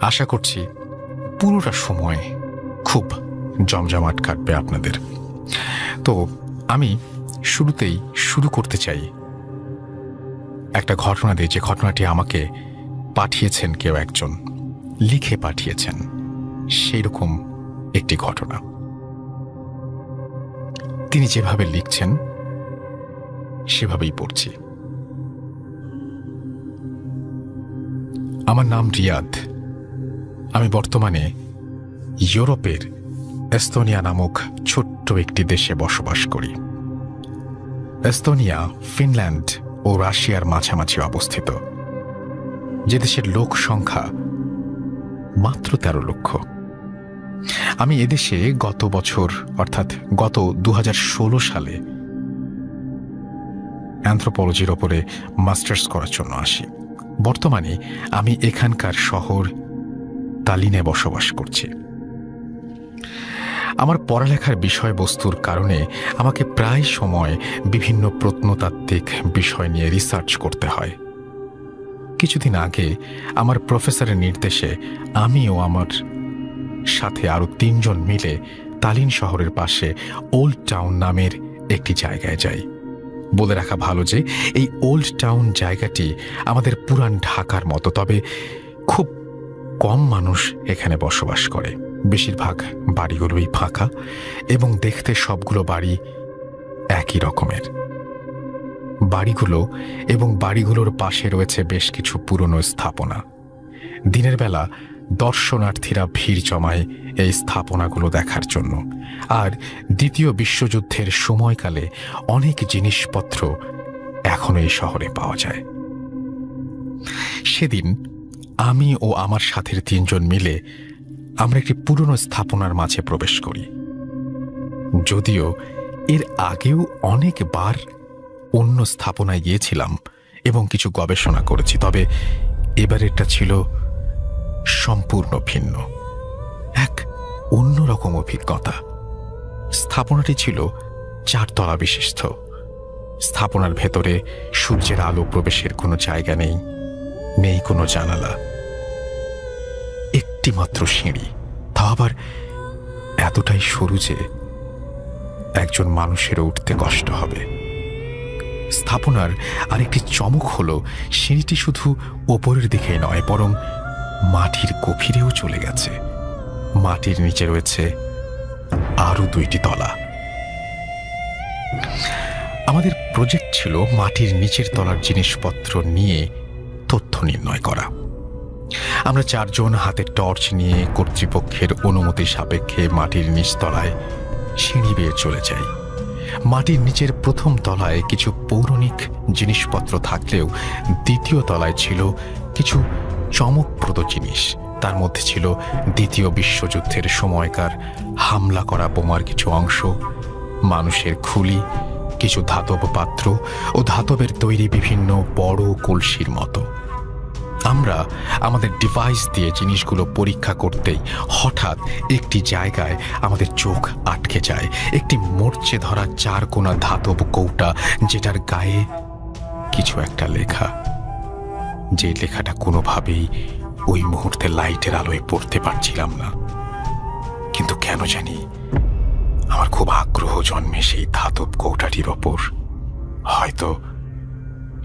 আশা করছি পুরোটা সময় খুব জমজমাট কাটবে আপনাদের। তো আমি শুরুতেই শুরু করতে চাই একটা ঘটনা দিয়ে, যে ঘটনাটি আমাকে পাঠিয়েছেন কেউ একজন, লিখে পাঠিয়েছেন সেই রকম একটি ঘটনা। তিনি যেভাবে লিখছেন সেভাবেই পড়ছি। আমার নাম রিয়াদ। আমি বর্তমানে ইউরোপের এস্তোনিয়া নামক ছোট্ট একটি দেশে বসবাস করি। এস্তোনিয়া ফিনল্যান্ড ও রাশিয়ার মাঝামাঝি অবস্থিত, যে দেশের লোক সংখ্যা মাত্র 13 লক্ষ। আমি এদেশে গত বছর অর্থাৎ গত 2016 সালে অ্যানথ্রোপোলজির ওপরে মাস্টার্স করার জন্য আসি। বর্তমানে আমি এখানকার শহর তালিনে বসবাস করছি। আমার পড়ালেখার বিষয়বস্তুর কারণে আমাকে প্রায় সময় বিভিন্ন প্রত্নতাত্ত্বিক বিষয় নিয়ে রিসার্চ করতে হয়। কিছুদিন আগে আমার প্রফেসরের নির্দেশে আমি ও আমার সাথে আরো 3 জন মিলে তালিন শহরের পাশে ওল্ড টাউন নামের একটি জায়গায় যাই। বলে রাখা ভালো যে এই ওল্ড টাউন জায়গাটি আমাদের পুরান ঢাকার মতো, তবে খুব কম মানুষ এখানে বসবাস করে। বেশিরভাগ বাড়িগুলোই ফাঁকা এবং দেখতে সবগুলো বাড়ি একই রকমের। বাড়িগুলো এবং বাড়িগুলোর পাশে রয়েছে বেশ কিছু পুরনো স্থাপনা। দিনের বেলা দর্শনার্থীরা ভিড় জমায় এই স্থাপনাগুলো দেখার জন্য। আর দ্বিতীয় বিশ্বযুদ্ধের সময়কালে অনেক জিনিসপত্র এখনো এই শহরে পাওয়া যায়। সেদিন আমি ও আমার সাথের 3 জন মিলে আমরা একটি পুরনো স্থাপনার মাঝে প্রবেশ করি। যদিও এর আগেও অনেকবার অন্য স্থাপনায় গিয়েছিলাম এবং কিছু গবেষণা করেছি, তবে এবারেরটা ছিল সম্পূর্ণ ভিন্ন, এক অন্যরকম অভিজ্ঞতা। স্থাপনাটি ছিল 4 তলা বিশিষ্ট। স্থাপনার ভেতরে সূর্যের আলো প্রবেশের কোনো জায়গা নেই, নেই কোনো জানালা, একটি মাত্র সিঁড়ি, তা আবার এতটাই সরু যে একজন মানুষেরও উঠতে কষ্ট হবে। স্থাপনার আরেকটি চমক হলো সিঁড়িটি শুধু ওপরের দিকে নয়, বরং মাটির গভীরেও চলে গেছে। মাটির নিচে রয়েছে আরো 2টি তলা। আমাদের প্রজেক্ট ছিল মাটির নিচের তলার জিনিসপত্র নিয়ে তথ্য নির্ণয় করা। আমরা 4 জন হাতে টর্চ নিয়ে কর্তৃপক্ষের অনুমতি সাপেক্ষে মাটির নিচতলায় সিঁড়ি বেয়ে চলে যাই। মাটির নিচের প্রথম তলায় কিছু পৌরাণিক জিনিসপত্র থাকলেও দ্বিতীয় তলায় ছিল কিছু চমকপ্রদ জিনিস। তার মধ্যে ছিল দ্বিতীয় বিশ্বযুদ্ধের সময়কার হামলা করা বোমার কিছু অংশ, মানুষের খুলি, কিছু ধাতব পাত্র ও ধাতবের তৈরি বিভিন্ন বড় কলসির মতো। আমরা আমাদের ডিভাইস দিয়ে জিনিসগুলো পরীক্ষা করতেই হঠাৎ একটি জায়গায় আমাদের চোখ আটকে যায়। একটি মরচে ধরা 4 কোণা ধাতব কৌটা, যেটার গায়ে কিছু একটা লেখা। যে লেখাটা কোনোভাবেই ওই মুহূর্তে লাইটের আলোয় পড়তে পারছিলাম না, কিন্তু কেন জানি আমার খুব আগ্রহ জন্মে সেই ধাতব কৌটাটির ওপর। হয়তো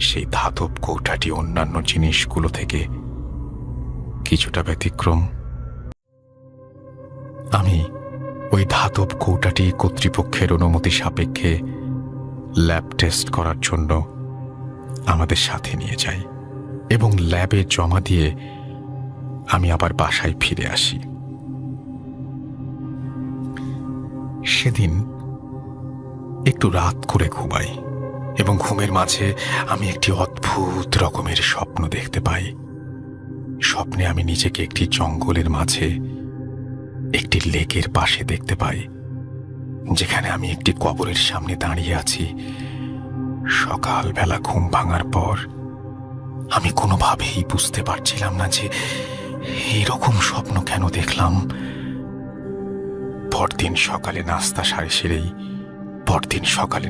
সেই ধাতব কৌটাটি অন্যান্য জিনিসগুলো থেকে কিছুটা ব্যতিক্রম। আমি ওই ধাতব কৌটাটি কর্তৃপক্ষের অনুমতি সাপেক্ষে ল্যাব টেস্ট করার জন্য আমাদের সাথে নিয়ে যাই এবং ল্যাবে জমা দিয়ে আমি আবার বাসায় ফিরে আসি। সেদিন একটু রাত করে ঘুমাই এবং ঘুমের মাঝে আমি একটি অদ্ভুত রকমের স্বপ্ন দেখতে পাই। স্বপ্নে আমি নিজেকে একটি জঙ্গলের মাঝে একটি লেকের পাশে দেখতে পাই, যেখানে আমি একটি কবরের সামনে দাঁড়িয়ে আছি। সকালবেলা ঘুম ভাঙার পর আমি কোনোভাবেই বুঝতে পারছিলাম না যে এইরকম স্বপ্ন কেন দেখলাম। পরদিন সকালে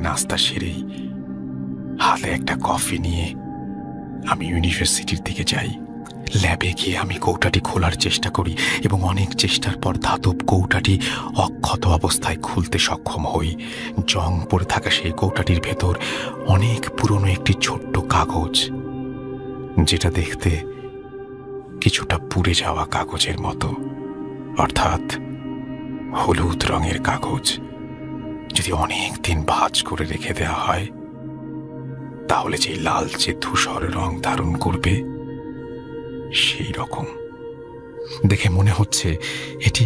নাস্তা সেরেই হাতে একটা কফি নিয়ে আমি ইউনিভার্সিটির দিকে যাই। ল্যাবে গিয়ে আমি কৌটাটি খোলার চেষ্টা করি এবং অনেক চেষ্টার পর ধাতব কৌটাটি অক্ষত অবস্থায় খুলতে সক্ষম হই। জং পড়ে থাকা সেই কৌটাটির ভেতর অনেক পুরনো একটি ছোট্ট কাগজ, যেটা দেখতে কিছুটা পুড়ে যাওয়া কাগজের মতো, অর্থাৎ হলুদ রঙের কাগজ। যদি অনেক দিন ভাঁজ করে রেখে দেওয়া হয় তাহলে যে লালচে ধূসর রং ধারণ করবে সেই রকম। দেখে মনে হচ্ছে এটি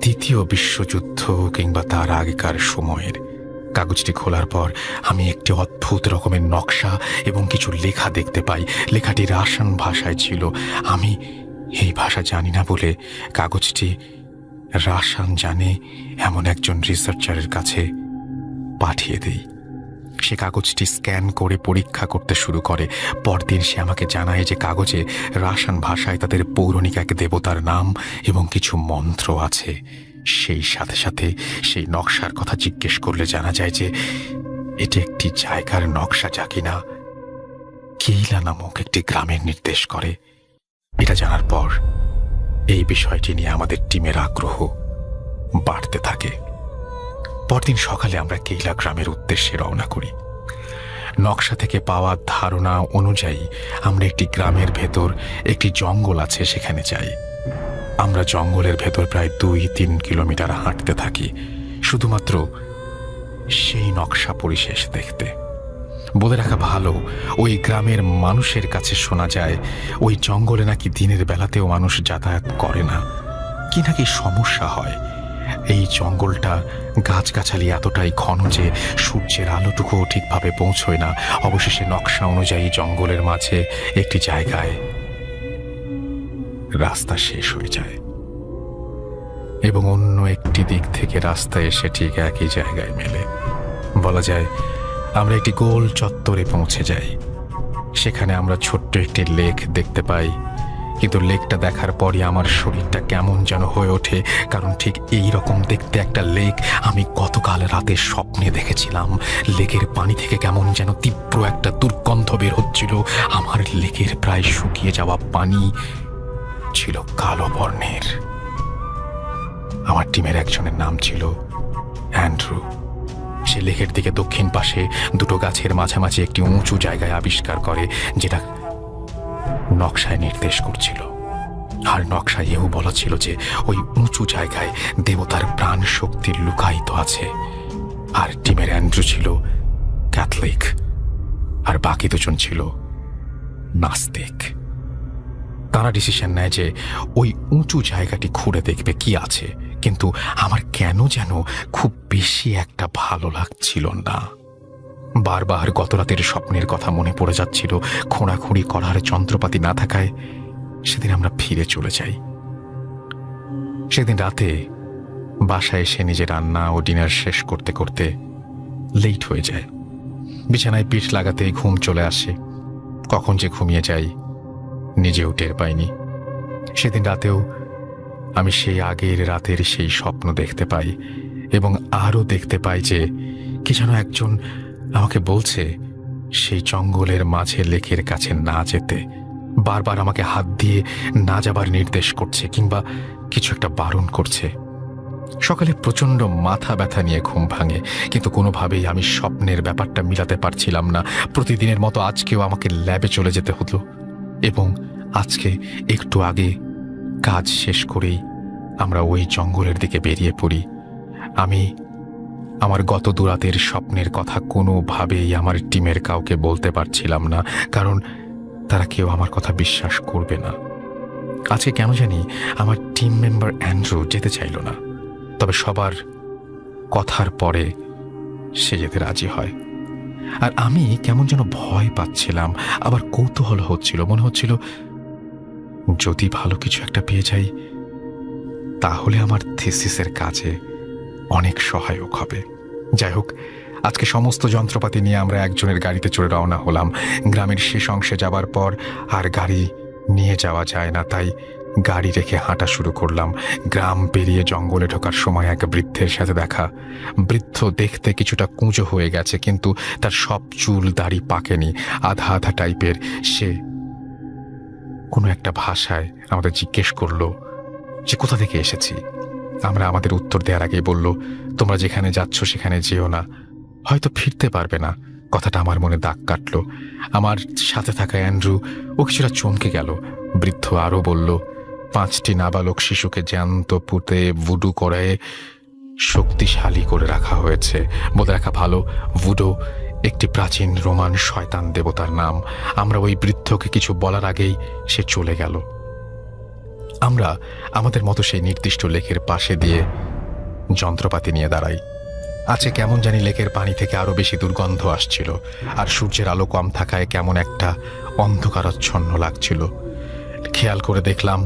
দ্বিতীয় বিশ্বযুদ্ধ কিংবা তার আগেকার সময়ের। কাগজটি খোলার পর আমি একটি অদ্ভুত রকমের নকশা এবং কিছু লেখা দেখতে পাই। লেখাটি রাশিয়ান ভাষায় ছিল। আমি এই ভাষা জানি না বলে কাগজটি রাশিয়ান জানে এমন একজন রিসার্চারের কাছে পাঠিয়ে দেই। সে কাগজটি স্ক্যান করে পরীক্ষা করতে শুরু করে। পরদিন সে আমাকে জানায় যে কাগজে রাশিয়ান ভাষায় তাদের পৌরাণিক এক দেবতার নাম এবং কিছু মন্ত্র আছে। সেই সাথে সাথে সেই নকশার কথা জিজ্ঞেস করলে জানা যায় যে এটি একটি জায়গার নকশা, যা কিনা কেইলা নামক একটি গ্রামের নির্দেশ করে। এটা জানার পর এই বিষয়টি নিয়ে আমাদের টিমের আগ্রহ বাড়তে থাকে। পরদিন সকালে আমরা কেইলা গ্রামের উদ্দেশ্যে রওনা করি। নকশা থেকে পাওয়া ধারণা অনুযায়ী আমরা একটি গ্রামের ভেতর একটি জঙ্গল আছে, সেখানে যাই। আমরা জঙ্গলের ভেতর প্রায় 2-3 কিলোমিটার হাঁটতে থাকি শুধুমাত্র সেই নকশা পরিশেষ দেখতে। বলে রাখা ভালো, ওই গ্রামের মানুষের কাছে শোনা যায় ওই জঙ্গলে নাকি দিনের বেলাতেও মানুষ যাতায়াত করে না, কি নাকি সমস্যা হয়। এই জঙ্গলটা গাছগাছালি এতটাই ঘন যে সূর্যের আলোটুকুও ঠিকভাবে পৌঁছয় না। অবশেষে নকশা অনুযায়ী জঙ্গলের মাঝে একটি জায়গায় রাস্তা শেষ হয়ে যায় এবং অন্য একটি দিক থেকে রাস্তা এসে ঠিক একই জায়গায় মেলে। বলা যায় আমরা একটি গোল চত্বরে পৌঁছে যাই। সেখানে আমরা ছোট্ট একটি লেক দেখতে পাই, কিন্তু লেকটা দেখার পরই আমার শরীরটা কেমন যেন হয়ে ওঠে, কারণ ঠিক এই রকম দেখতে একটা লেক আমি গতকাল রাতে স্বপ্নে দেখেছিলাম। লেকের পানি থেকে কেমন যেন তীব্র একটা দুর্গন্ধ বের হচ্ছিল। আমার লেকের প্রায় শুকিয়ে যাওয়া পানি ছিল কালো বর্ণের। আমার টিমের একজনের নাম ছিল অ্যান্ড্রু। সে লেকের দিকে দক্ষিণ পাশে দুটো গাছের মাঝামাঝি একটি উঁচু জায়গায় আবিষ্কার করে, যেটা নকশায় নির্দেশ করছিল। আর নকশায় এও বলা ছিল যে ওই উঁচু জায়গায় দেবতার প্রাণ শক্তি লুকায়িত আছে। আর টিমের অ্যান্ড্রু ছিল ক্যাথলিক আর বাকি দুজন ছিল নাস্তিক। তারা ডিসিশন নেয় যে ওই উঁচু জায়গাটি খুঁড়ে দেখবে কি আছে, কিন্তু আমার কেন যেন খুব বেশি একটা ভালো লাগছিল না। বারবার গত রাতের স্বপ্নের কথা মনে পড়ে যাচ্ছিল। খোঁড়াখুঁড়ি করার যন্ত্রপাতি না থাকায় সেদিন আমরা ফিরে চলে যাই। সেদিন রাতে বাসায় এসে নিজে রান্না ও ডিনার শেষ করতে করতে লেট হয়ে যায়। বিছানায় পিঠ লাগাতে ঘুম চলে আসে। কখন যে ঘুমিয়ে যাই নিজেও টের পাইনি। সেদিন রাতেও আমি সেই আগের রাতের সেই স্বপ্ন দেখতে পাই এবং আরও দেখতে পাই যে কি যেন একজন আমাকে বলছে সেই জঙ্গলের মাঝে লেকের কাছে না যেতে। বারবার আমাকে হাত দিয়ে না যাবার নির্দেশ করছে কিংবা কিছু একটা বারণ করছে। সকালে প্রচণ্ড মাথা ব্যথা নিয়ে ঘুম ভাঙে, কিন্তু কোনোভাবেই আমি স্বপ্নের ব্যাপারটা মিলাতে পারছিলাম না। প্রতিদিনের মতো আজকেও আমাকে ল্যাবে চলে যেতে হতো এবং আজকে একটু আগে কাজ শেষ করেই আমরা ওই জঙ্গলের দিকে বেরিয়ে পড়ি। আমি আমার গত দুরাতের স্বপ্নের কথা কোনোভাবেই আমার টিমের কাউকে বলতে পারছিলাম না, কারণ তারা কেউ আমার কথা বিশ্বাস করবে না। আজকে কেন জানি আমার টিম মেম্বার অ্যান্ড্রু যেতে চাইল না, তবে সবার কথার পরে সে যেতে রাজি হয়। আর আমি কেমন যেন ভয় পাচ্ছিলাম, আবার কৌতূহল হচ্ছিল। মনে হচ্ছিল যদি ভালো কিছু একটা পেয়ে যাই তাহলে আমার থিসিসের কাজে অনেক সহায়ক হবে। যাই হোক, আজকে সমস্ত যন্ত্রপাতি নিয়ে আমরা একজনের গাড়িতে চড়ে রওনা হলাম। গ্রামের শেষ অংশে যাবার পর আর গাড়ি নিয়ে যাওয়া যায় না, তাই গাড়ি রেখে হাঁটা শুরু করলাম। গ্রাম পেরিয়ে জঙ্গলে ঢোকার সময় এক বৃদ্ধের সাথে দেখা। বৃদ্ধ দেখতে কিছুটা কুঁজো হয়ে গেছে, কিন্তু তার সব চুল দাড়ি পাকেনি, আধা আধা টাইপের। সে কোনো একটা ভাষায় আমাদের জিজ্ঞেস করলো যে কোথা থেকে এসেছি। আমরা আমাদের উত্তর দেওয়ার আগেই বলল, তোমরা যেখানে যাচ্ছ সেখানে যেও না, হয়তো ফিরতে পারবে না। কথাটা আমার মনে দাগ কাটলো। আমার সাথে থাকা অ্যান্ড্রু ও কিছুটা চমকে গেল। বৃদ্ধ আরও বলল, 5টি নাবালক শিশুকে জ্যান্ত পুঁতে ভুডু করে শক্তিশালী করে রাখা হয়েছে। বলে রাখা ভালো, ভুডো একটি প্রাচীন রোমান শয়তান দেবতার নাম। আমরা ওই বৃদ্ধকে কিছু বলার আগেই সে চলে গেল। আমরা আমাদের মতো সেই নির্দিষ্ট লেকের পাশে দিয়ে যন্ত্রপাতি নিয়ে দাঁড়াই। আজকে কেমন জানি লেকের পানি থেকে আরো বেশি দুর্গন্ধ আসছিল, আর সূর্যের আলো কম থাকায় কেমন একটা অন্ধকারাচ্ছন্ন লাগছিল। খেয়াল করে দেখলাম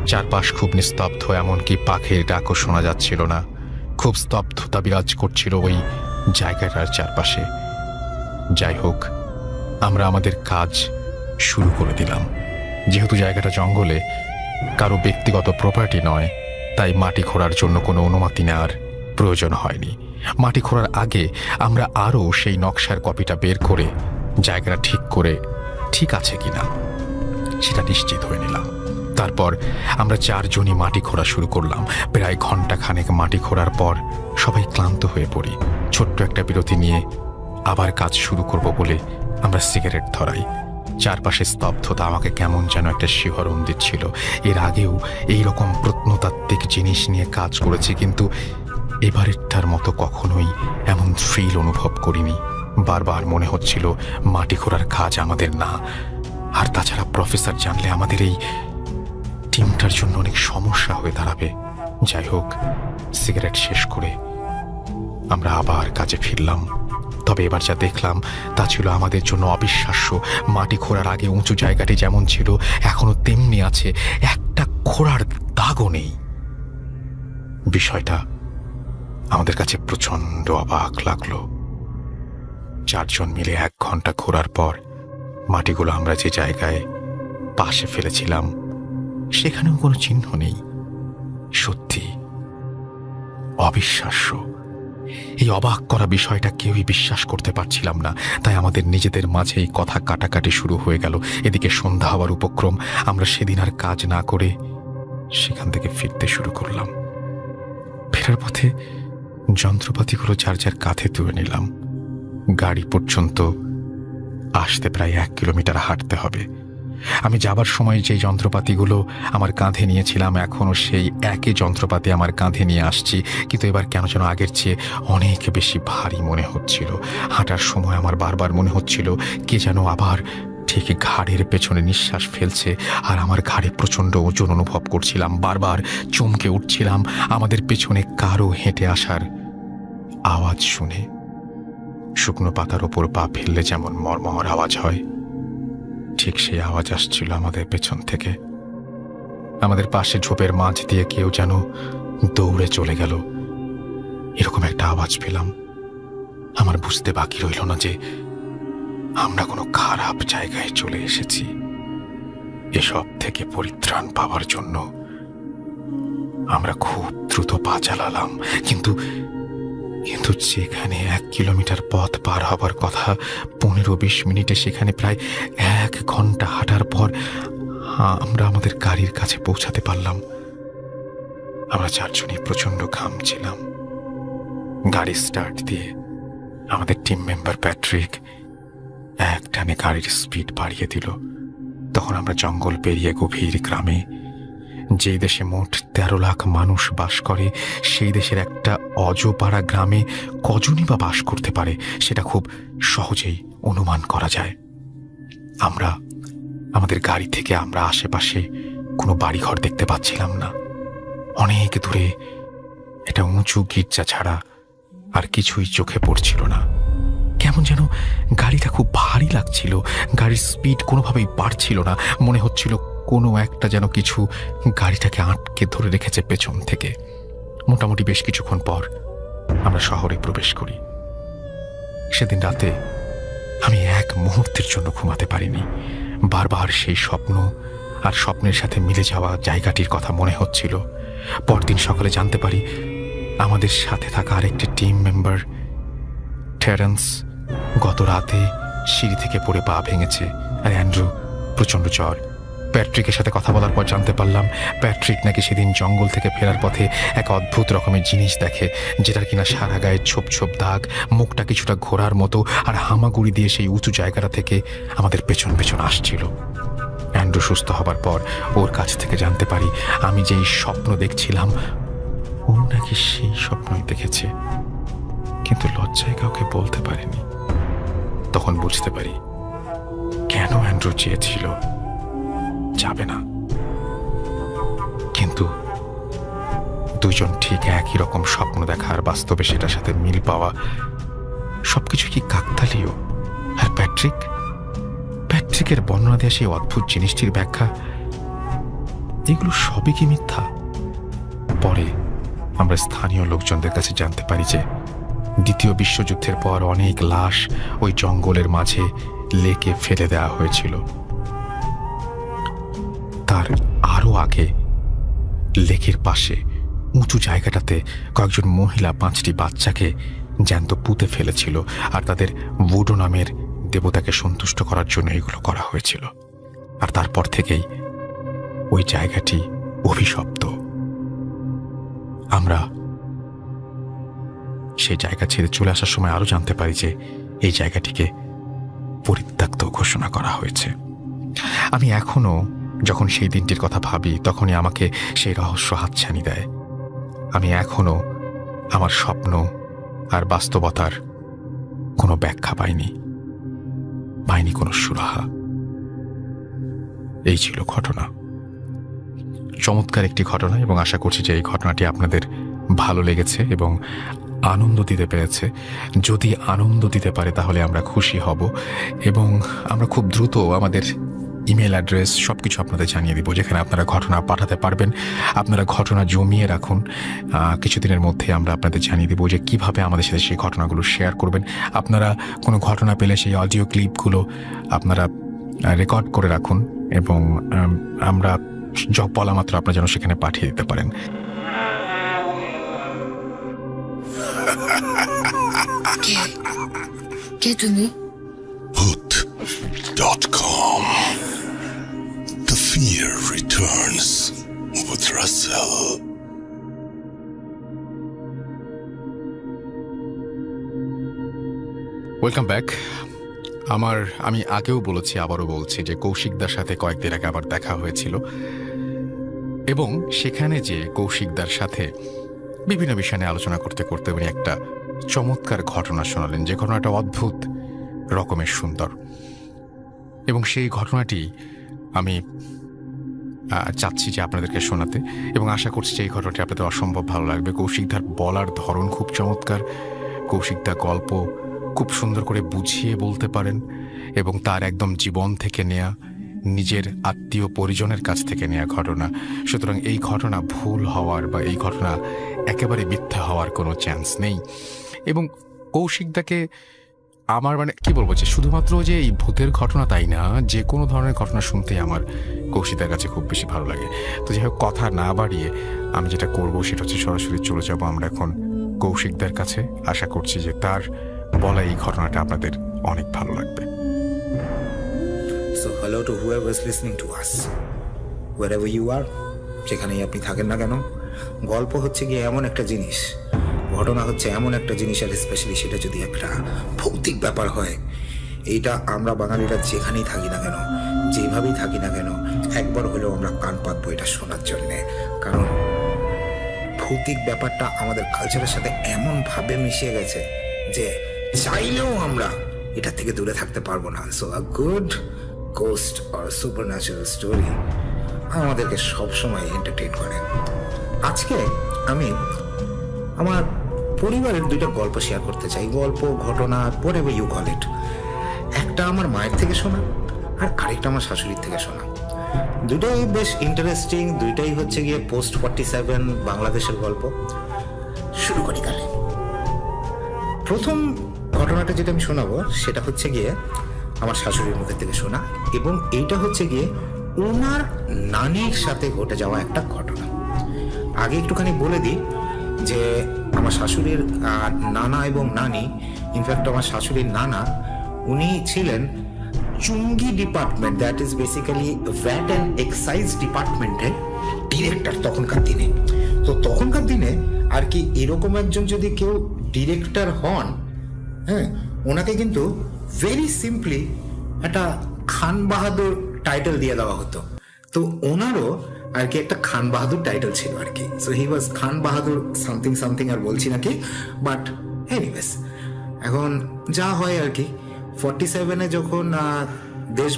চারপাশ খুব নিস্তব্ধ, এমনকি পাখির ডাকও শোনা যাচ্ছিল না। খুব স্তব্ধতা বিরাজ করছিল ওই জায়গাটার চারপাশে। যাই হোক, আমরা আমাদের কাজ শুরু করে দিলাম। যেহেতু জায়গাটা জঙ্গলে, কারো ব্যক্তিগত প্রপার্টি নয়, তাই মাটি খোঁড়ার জন্য কোনো অনুমতি নেওয়ার প্রয়োজন হয়নি। মাটি খোঁড়ার আগে আমরা আরও সেই নকশার কপিটা বের করে জায়গাটা ঠিক আছে কিনা সেটা নিশ্চিত হয়ে নিলাম। তারপর আমরা 4 জনই মাটি খোঁড়া শুরু করলাম। প্রায় ঘন্টাখানেক মাটি খোঁড়ার পর সবাই ক্লান্ত হয়ে পড়ি। ছোট্ট একটা বিরতি নিয়ে আবার কাজ শুরু করব বলে আমরা সিগারেট ধরাই। চারপাশে স্তব্ধতা আমাকে কেমন যেন একটা শিহরণ দিচ্ছিল। এর আগেও এইরকম প্রত্নতাত্ত্বিক জিনিস নিয়ে কাজ করেছি, কিন্তু এবারেরটার মতো কখনোই এমন থ্রিল অনুভব করিনি। বারবার মনে হচ্ছিল মাটি খোঁড়ার কাজ আমাদের না। আর তাছাড়া প্রফেসর জানলে আমাদের এই টিমটার জন্য অনেক সমস্যা হয়ে দাঁড়াবে। যাই হোক, সিগারেট শেষ করে আমরা আবার কাজে ফিরলাম। তবে এবার যা দেখলাম তা ছিল আমাদের জন্য অবিশ্বাস্য। মাটি খোঁড়ার আগে উঁচু জায়গাটি যেমন ছিল এখনো তেমনি আছে, একটা খোঁড়ার দাগও নেই। বিষয়টা আমাদের কাছে প্রচন্ড অবাক লাগলো। 4 জন মিলে 1 ঘন্টা খোঁড়ার পর মাটিগুলো আমরা যে জায়গায় পাশে ফেলেছিলাম সেখানেও কোনো চিহ্ন নেই। সত্যি অবিশ্বাস্য। এই অবাক করা বিষয়টা কেউই বিশ্বাস করতে পারছিলাম না। তাই আমাদের নিজেদের মাঝেই কথা কাটাকাটি শুরু হয়ে গেল। এদিকে সন্ধ্যা হওয়ার উপক্রম। আমরা সেদিন আর কাজ না করে সেখান থেকে ফিরতে শুরু করলাম। ফেরার পথে যন্ত্রপাতিগুলো যার যার কাঁধে তুলে নিলাম। গাড়ি পর্যন্ত আসতে প্রায় 1 কিলোমিটার হাঁটতে হবে। আমি যাবার সময় যে যন্ত্রপাতিগুলো আমার কাঁধে নিয়েছিলাম, এখনো সেই একই যন্ত্রপাতি আমার কাঁধে নিয়ে আসছি, কিন্তু এবার কেন যেন আগের চেয়ে অনেক বেশি ভারী মনে হচ্ছিল। হাঁটার সময় আমার বারবার মনে হচ্ছিল কে যেন আবার ঠিক ঘাড়ের পেছনে নিঃশ্বাস ফেলছে, আর আমার ঘাড়ে প্রচণ্ড ওজন অনুভব করছিলাম। বারবার চমকে উঠছিলাম আমাদের পেছনে কারো হেঁটে আসার আওয়াজ শুনে। শুকনো পাতার ওপর পা ফেললে যেমন মরমর আওয়াজ হয়, ঠিক সেই আওয়াজ আসছিল আমাদের পেছন থেকে। আমাদের পাশে ঝোপের মাঝ দিয়ে কেউ যেন দৌড়ে চলে গেল, এরকম একটা আওয়াজ পেলাম। আমার বুঝতে বাকি রইল না যে আমরা কোনো খারাপ জায়গায় চলে এসেছি। এসব থেকে পরিত্রাণ পাওয়ার জন্য আমরা খুব দ্রুত পা চালালাম, কিন্তু যেখানে 1 কিলোমিটার পথ পার হবার কথা 15-20 মিনিটে, সেখানে প্রায় 1 ঘন্টা হাঁটার পর আমরা আমাদের গাড়ির কাছে পৌঁছাতে পারলাম। আমরা 4 জনই প্রচন্ড ঘামছিলাম। গাড়ি স্টার্ট দিয়ে আমাদের টিম মেম্বার প্যাট্রিক এক টানে গাড়ির স্পিড বাড়িয়ে দিল। তখন আমরা জঙ্গল পেরিয়ে গভীর গ্রামে, যে দেশে মোট 13 লাখ মানুষ বাস করে, সেই দেশের একটা অজপাড়া গ্রামে কজনই বা বাস করতে পারে সেটা খুব সহজেই অনুমান করা যায়। আমরা আমাদের গাড়ি থেকে আমরা আশেপাশে কোনো বাড়িঘর দেখতে পাচ্ছিলাম না। অনেক দূরে একটা উঁচু গির্জা ছাড়া আর কিছুই চোখে পড়ছিল না। কেমন যেন গাড়িটা খুব ভারী লাগছিল। গাড়ির স্পিড কোনোভাবেই বাড়ছিল না। মনে হচ্ছিল কোনো একটা যেন কিছু গাড়িটাকে আটকে ধরে রেখেছে পেছন থেকে। মোটামুটি বেশ কিছুক্ষণ পর আমরা শহরে প্রবেশ করি। সেদিন রাতে আমি 1 মুহূর্তের জন্য ঘুমাতে পারিনি। বারবার সেই স্বপ্ন আর স্বপ্নের সাথে মিলে যাওয়া জায়গাটির কথা মনে হচ্ছিল। পরদিন সকালে জানতে পারি আমাদের সাথে থাকা আরেকটি টিম মেম্বার টেরেন্স গত রাতে সিঁড়ি থেকে পড়ে পা ভেঙেছে, আর অ্যান্ড্রু প্রচণ্ড জ্বর। প্যাট্রিকের সাথে কথা বলার পর জানতে পারলাম প্যাট্রিক নাকি সেদিন জঙ্গল থেকে ফেরার পথে এক অদ্ভুত রকমের জিনিস দেখে, যেটার কিনা সারা গায়ে ছোপ ছোপ দাগ, মুখটা কিছুটা ঘোরার মতো, আর হামাগুড়ি দিয়ে সেই উঁচু জায়গাটা থেকে আমাদের পেছন পেছন আসছিল। অ্যান্ড্রু সুস্থ হবার পর ওর কাছ থেকে জানতে পারি আমি যেই স্বপ্ন দেখছিলাম ও নাকি সেই স্বপ্নই দেখেছে, কিন্তু লজ্জায় কাউকে বলতে পারেনি। তখন বুঝতে পারি কেন অ্যান্ড্রু চেয়েছিল যাবে না। কিন্তু দুজন ঠিক একই রকম স্বপ্ন দেখা আর বাস্তবে সেটার সাথে মিল পাওয়া সবকিছু কি কাকতালীয়? আর প্যাট্রিকের বর্ণনা দেওয়া সেই অদ্ভুত জিনিসটির ব্যাখ্যা, এগুলো সবই কি মিথ্যা? পরে আমরা স্থানীয় লোকজনদের কাছে জানতে পারি যে দ্বিতীয় বিশ্বযুদ্ধের পর অনেক লাশ ওই জঙ্গলের মাঝে লেকে ফেলে দেওয়া হয়েছিল। তার আরো আগে লেকের পাশে উঁচু জায়গাটাতে কয়েকজন মহিলা 5টি বাচ্চাকে জ্যান্ত পুঁতে ফেলেছিল, আর তাদের ভুডো নামের দেবতাকে সন্তুষ্ট করার জন্য এগুলো করা হয়েছিল। আর তারপর থেকেই ওই জায়গাটি অভিশপ্ত। আমরা সেই জায়গা ছেড়ে চলে আসার সময় আরো জানতে পারি যে এই জায়গাটিকে পরিত্যক্ত ঘোষণা করা হয়েছে। আমি এখনো যখন সেই দিনটির কথা ভাবি তখনই আমাকে সেই রহস্য হাতছানি দেয়। আমি এখনো আমার স্বপ্ন আর বাস্তবতার কোনো ব্যাখ্যা পাইনি কোনো সুরাহা। এই ছিল ঘটনা, চমৎকার একটি ঘটনা, এবং আশা করছি যে এই ঘটনাটি আপনাদের ভালো লেগেছে এবং আনন্দ দিতে পেরেছে। যদি আনন্দ দিতে পারে তাহলে আমরা খুশি হব, এবং আমরা খুব দ্রুত আমাদের ইমেল অ্যাড্রেস সবকিছু আপনাদের জানিয়ে দিব, যেখানে আপনারা ঘটনা পাঠাতে পারবেন। আপনারা ঘটনা জমিয়ে রাখুন, কিছুদিনের মধ্যে আমরা আপনাদের জানিয়ে দেবো যে কিভাবে আমাদের সাথে সেই ঘটনাগুলো শেয়ার করবেন। আপনারা কোনো ঘটনা পেলে সেই অডিও ক্লিপগুলো আপনারা রেকর্ড করে রাখুন, এবং আমরা বলা মাত্র আপনারা যেন সেখানে পাঠিয়ে দিতে পারেন। কে তুমি? Hoot.com. The fear returns with Russell. Welcome back. আমি আগেও বলেছি, আবারও বলছি যে কৌশিকদার সাথে কয়েকদিন আগে আবার দেখা হয়েছিল, এবং সেখানে যে কৌশিকদার সাথে বিভিন্ন বিষয় নিয়ে আলোচনা করতে করতে উনি একটা চমৎকার ঘটনা শোনালেন, যে ঘটনাটা অদ্ভুত রকমের সুন্দর, এবং সেই ঘটনাটি আমি চাচ্ছি যে আপনাদেরকে শোনাতে, এবং আশা করছি যে এই ঘটনাটি আপনাদের অসম্ভব ভালো লাগবে। কৌশিকদার বলার ধরন খুব চমৎকার, কৌশিকদার গল্প খুব সুন্দর করে বুঝিয়ে বলতে পারেন, এবং তার একদম জীবন থেকে নেয়া, নিজের আত্মীয় পরিজনের কাছ থেকে নেয়া ঘটনা। সুতরাং এই ঘটনা ভুল হওয়ার বা এই ঘটনা একেবারে মিথ্যা হওয়ার কোনো চান্স নেই। এবং কৌশিকদাকে আমার কি বলবো, যে শুধুমাত্র যে এই ভূতের ঘটনা তাই না, যে কোনো ধরনের ঘটনা শুনতেই আমার কৌশিকদার কাছে খুব বেশি ভালো লাগে। তো যাই হোক, কথা না বাড়িয়ে আমি যেটা করব সেটা হচ্ছে সরাসরি চলে যাব আমরা এখন কৌশিকদার কাছে। আশা করছি যে তার বলা এই ঘটনাটা আপনাদের অনেক ভালো লাগবে। So hello to whoever is listening to us, wherever you are, যেখানেই আপনি থাকেন না কেন। গল্প হচ্ছে গিয়ে এমন একটা জিনিস, ঘটনা হচ্ছে এমন একটা জিনিস, আর স্পেশালি সেটা যদি একটা ভৌতিক ব্যাপার হয়, এইটা আমরা বাঙালিরা যেখানেই থাকি না কেন, যেভাবেই থাকি না কেন, একবার হলেও আমরা কান পাতবো এটা শোনার জন্যে। কারণ ভৌতিক ব্যাপারটা আমাদের কালচারের সাথে এমনভাবে মিশে গেছে যে চাইলেও আমরা এটা থেকে দূরে থাকতে পারবো না। So a good ghost or supernatural story আমাদেরকে সবসময় এন্টারটেইন করে। আজকে আমি আমার পরিবারের দুইটা গল্প শেয়ার করতে চাই, গল্প, ঘটনা, whatever you call it। একটা আমার মায়ের থেকে শোনা, আর আরেকটা আমার শাশুড়ির থেকে শোনা। দুটোই বেশ ইন্টারেস্টিং, দুইটাই হচ্ছে গিয়ে পোস্ট 47 বাংলাদেশের গল্প। শুরু করি কালে। প্রথম ঘটনাটা যেটা আমি শোনাবো সেটা হচ্ছে গিয়ে আমার শাশুড়ির মুখের থেকে শোনা, এবং এইটা হচ্ছে গিয়ে ওনার নানির সাথে ঘটে যাওয়া একটা ঘটনা। আগে একটুখানি বলে দিই যে আমার শাশুড়ির নানা এবং নানি, ইনফ্যাক্ট আমার শাশুড়ির নানা, উনি ছিলেন চুঙ্গি department, that is basically VAT and excise ডিপার্টমেন্টের ডিরেক্টর তখনকার দিনে। তো তখনকার দিনে আর কি এরকম একজন যদি কেউ ডিরেক্টর হন, হ্যাঁ, ওনাকে কিন্তু ভেরি সিম্পলি একটা খান বাহাদুর টাইটেল দিয়ে দেওয়া হতো। তো ওনারও আর কি একটা খান বাহাদুর টাইটেল ছিল আর কি। So he was Khan Bahadur something something, আর বলছি নাকি, বাট এনিওয়েজ এখন যা হয় আর কি 47-এ যখন দেশ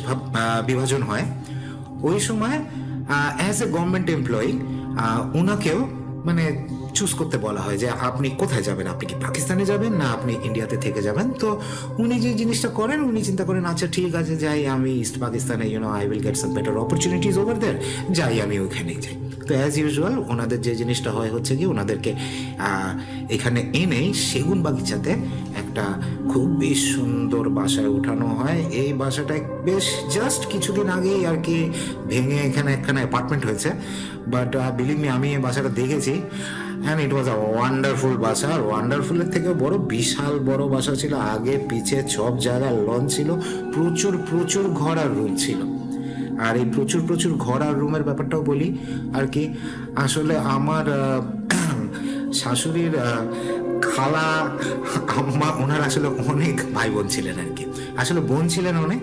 বিভাজন হয়, ওই সময় অ্যাজ এ গভর্নমেন্ট এমপ্লয়ি ওনাকেও মানে চুজ করতে বলা হয় যে আপনি কোথায় যাবেন, আপনি কি পাকিস্তানে যাবেন না আপনি ইন্ডিয়াতে থেকে যাবেন। তো উনি যে জিনিসটা করেন, উনি চিন্তা করেন আচ্ছা ঠিক আছে যাই আমি ইস্ট পাকিস্তানে, I will get some better opportunities over there, যাই আমি ওইখানেই যাই। তো অ্যাজ ইউজুয়াল ওনাদের যে জিনিসটা হয় হচ্ছে কি ওনাদেরকে এখানে এনেই সেগুন বাগিচাতে একটা খুব বেশ সুন্দর বাসায় উঠানো হয়। এই বাসাটা বেশ জাস্ট কিছুদিন আগেই আর কি ভেঙে এখানে একখানা অ্যাপার্টমেন্ট হয়েছে, বাট বিলিভ মি আমি এই বাসাটা দেখেছি and it was a wonderful বাসা। আর ওয়ান্ডারফুলের থেকেও বড় বিশাল বড় বাসা ছিল, আগে পিছে সব জায়গায় লন ছিল, প্রচুর প্রচুর ঘর আর রুম ছিল। আর এই প্রচুর প্রচুর ঘর আর রুমের ব্যাপারটাও বলি আর কি, আসলে আমার শাশুড়ির খালা আম্মা ওনার আসলে অনেক ভাই বোন ছিলেন আর কি, আসলে বোন ছিলেন অনেক,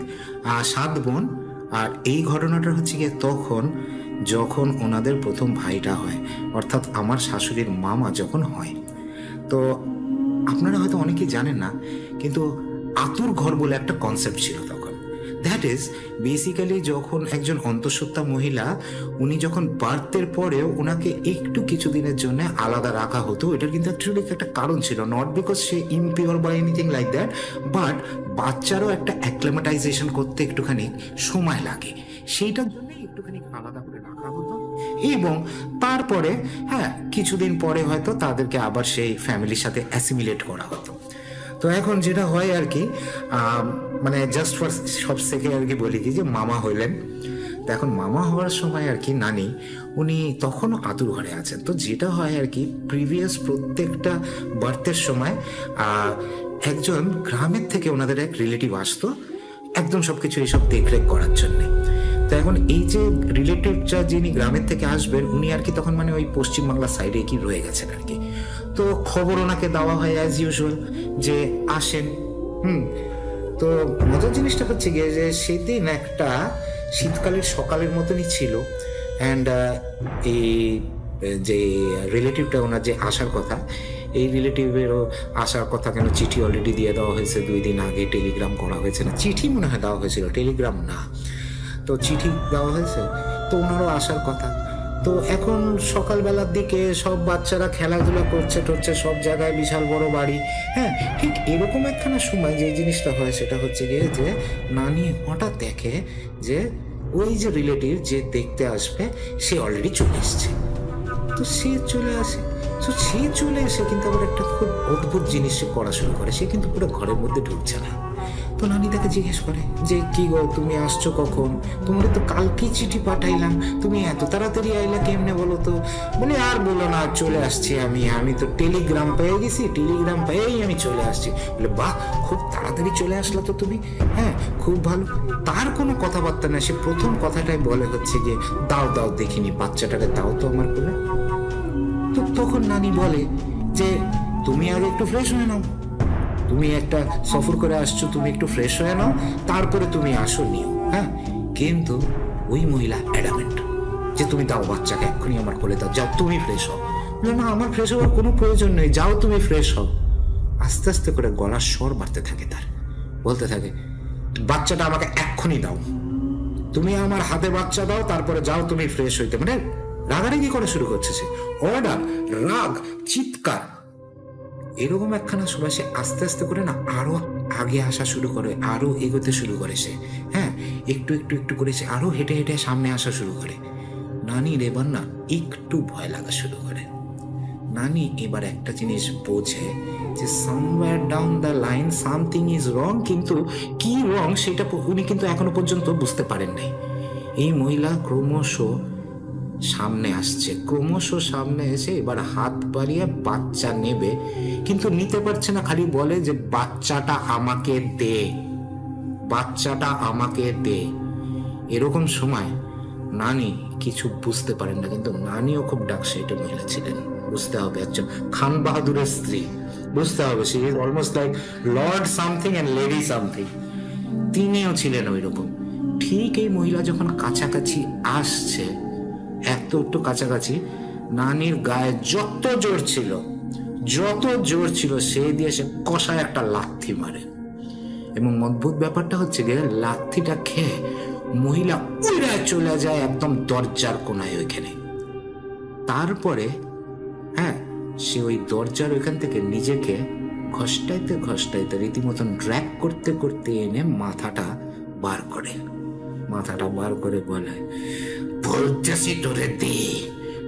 7 বোন। আর এই ঘটনাটা হচ্ছে গিয়ে তখন যখন ওনাদের প্রথম ভাইটা হয়, অর্থাৎ আমার শাশুড়ির মামা যখন হয়। তো আপনারা হয়তো অনেকেই জানেন না, কিন্তু আতুর ঘর বলে একটা কনসেপ্ট ছিল তখন। দ্যাট ইজ বেসিক্যালি যখন একজন অন্তঃসত্ত্বা মহিলা, উনি যখন বার্থের পরেও ওনাকে একটু কিছুদিনের জন্য আলাদা রাখা হতো। এটার কিন্তু অ্যাকচুয়ালি একটা কারণ ছিল, নট বিকজ সে ইমপিওর বা এনিথিং লাইক দ্যাট, বাট বাচ্চারও একটা অ্যাক্লামেটাইজেশন করতে একটুখানি সময় লাগে, সেইটার জন্যই একটুখানি আলাদা করে রাখা হতো। এবং তারপরে হ্যাঁ কিছুদিন পরে হয়তো তাদেরকে আবার সেই ফ্যামিলির সাথে অ্যাসিমিলেট করা হতো। তো এখন যেটা হয় আর কি, মানে জাস্ট ফর সব থেকে আর কি বলি কি যে মামা হইলেন। তো এখন মামা হওয়ার সময় আর কি নানি উনি তখনও আতুর ঘরে আছেন। তো যেটা হয় আর কি প্রিভিয়াস প্রত্যেকটা বার্থের সময় একজন গ্রামের থেকে ওনাদের এক রিলেটিভ আসতো একদম সব কিছু এইসব দেখরেখ করার জন্যে। তো এখন এই যে রিলেটিভটা যিনি গ্রামের থেকে আসবেন উনি আর কি তখন মানে ওই পশ্চিমবাংলার সাইডে কি রয়ে গেছেন আর কি। তো খবর ওনাকে দেওয়া হয় অ্যাজ ইউজুয়াল যে আসেন। তো মজার জিনিসটা হচ্ছে গিয়ে যে সেদিন একটা শীতকালের সকালের মতনই ছিল, অ্যান্ড এই যে রিলেটিভটা ওনার যে আসার কথা, এই রিলেটিভেরও আসার কথা কেন চিঠি অলরেডি দিয়ে দেওয়া হয়েছে 2 দিন আগে, টেলিগ্রাম করা হয়েছে না, চিঠি মনে হয় দেওয়া হয়েছিল, টেলিগ্রাম না, তো চিঠি দেওয়া হয়েছে। তো ওনারও আসার কথা। তো এখন সকালবেলার দিকে সব বাচ্চারা খেলাধুলা করছে টরছে, সব জায়গায় বিশাল বড় বাড়ি, হ্যাঁ ঠিক এরকম একখানা সময় যে জিনিসটা হয় সেটা হচ্ছে গিয়ে যে নানি হঠাৎ দেখে যে ওই যে রিলেটিভ যে দেখতে আসবে সে অলরেডি চলে এসছে। তো সে চলে আসে, তো সে চলে এসে কিন্তু আবার একটা খুব অদ্ভুত জিনিস সে করা শুরু করে, সে কিন্তু পুরো ঘরের মধ্যে ঢুকছে না। তো নানি তাকে জিজ্ঞেস করে যে কি গো তুমি আসছো কখন, তোমার তো কালকেই চিঠি পাঠাইলাম, তুমি এত তাড়াতাড়ি আইলা কেমনে বলো তো? বলে আর বলো না, চলে আসছি আমি তো টেলিগ্রাম পেয়ে গেছি, টেলিগ্রাম পেয়েই আমি চলে আসছি। বলে বাহ, খুব তাড়াতাড়ি চলে আসলা তো তুমি, হ্যাঁ খুব ভালো। তার কোনো কথাবার্তা না, সে প্রথম কথাটাই বলে হচ্ছে গিয়ে দাও দাও দেখিনি বাচ্চাটাকে দাও তো আমার কোলে। তো তখন নানি বলে যে তুমি আগে একটু ফ্রেশ হয়ে নাও, তুমি একটা সফর করে আসছো, তুমি একটু ফ্রেশ হয়ে নাও তারপরে তুমি আসো নিও। হ্যাঁ কিন্তু ওই মহিলা অ্যাডামেন্ট যে তুমি দাও বাচ্চাকে এক্ষুনি আমার কোলে দাও, যাও তুমি ফ্রেশ হও। না আমার ফ্রেশ হওয়ার কোনো প্রয়োজন নেই, যাও তুমি ফ্রেশ হও। আস্তে আস্তে করে গলার স্বর বাড়তে থাকে তার, বলতে থাকে বাচ্চাটা আমাকে এক্ষুনি দাও, তুমি আমার হাতে বাচ্চা দাও তারপরে যাও তুমি ফ্রেশ হইতে। মানে রাগারাগি করা শুরু করছে সে, অর্ডার, রাগ, চিৎকার, এরকম একখানা সময় সে আস্তে আস্তে করে না আরো আগে আসা শুরু করে, আরো এগোতে শুরু করে সে, হ্যাঁ একটু একটু একটু করে সে আরো হেঁটে হেঁটে সামনে আসা শুরু করে। নানির এবার না একটু ভয় লাগা শুরু করে। নানি এবার একটা জিনিস বোঝে যে somewhere down the line something is wrong, কিন্তু কি রং সেটা উনি কিন্তু এখনো পর্যন্ত বুঝতে পারেন নাই। এই মহিলা ক্রমশ সামনে আসছে, ক্রমশ সামনে এসে এবার হাত বাড়িয়ে বাচ্চা নেবে, কিন্তু নিতে পারছে না, খালি বলে যে বাচ্চাটা আমাকে দে, বাচ্চাটা আমাকে দে। এরকম সময় নানি কিছু বুঝতে পারেন না, কিন্তু নানিও খুব ডাকছে এটা মহিলা ছিলেন, বুঝতে হবে একজন খান বাহাদুরের স্ত্রী, বুঝতে হবে she is almost like lord something and lady something. তিনিও ছিলেন ওই রকম। ঠিক এই মহিলা যখন কাছাকাছি আসছে, একটু কাছাকাছি, নানির গায়ে যত জোর ছিল সেই দিয়ে সে কষায় একটা লাথি মারে। এবং অদ্ভুত ব্যাপারটা হচ্ছে গিয়ে লাথিটা খেয়ে মহিলা উড়ে চলে যায় একদম দরজার কোনায় ওইখানে। তারপরে সে ওই দরজার ওইখান থেকে নিজেকে ঘষ্টাইতে রীতিমতন ড্র্যাগ করতে করতে এনে মাথাটা বার করে বলে, বলতেছি তোরে দে,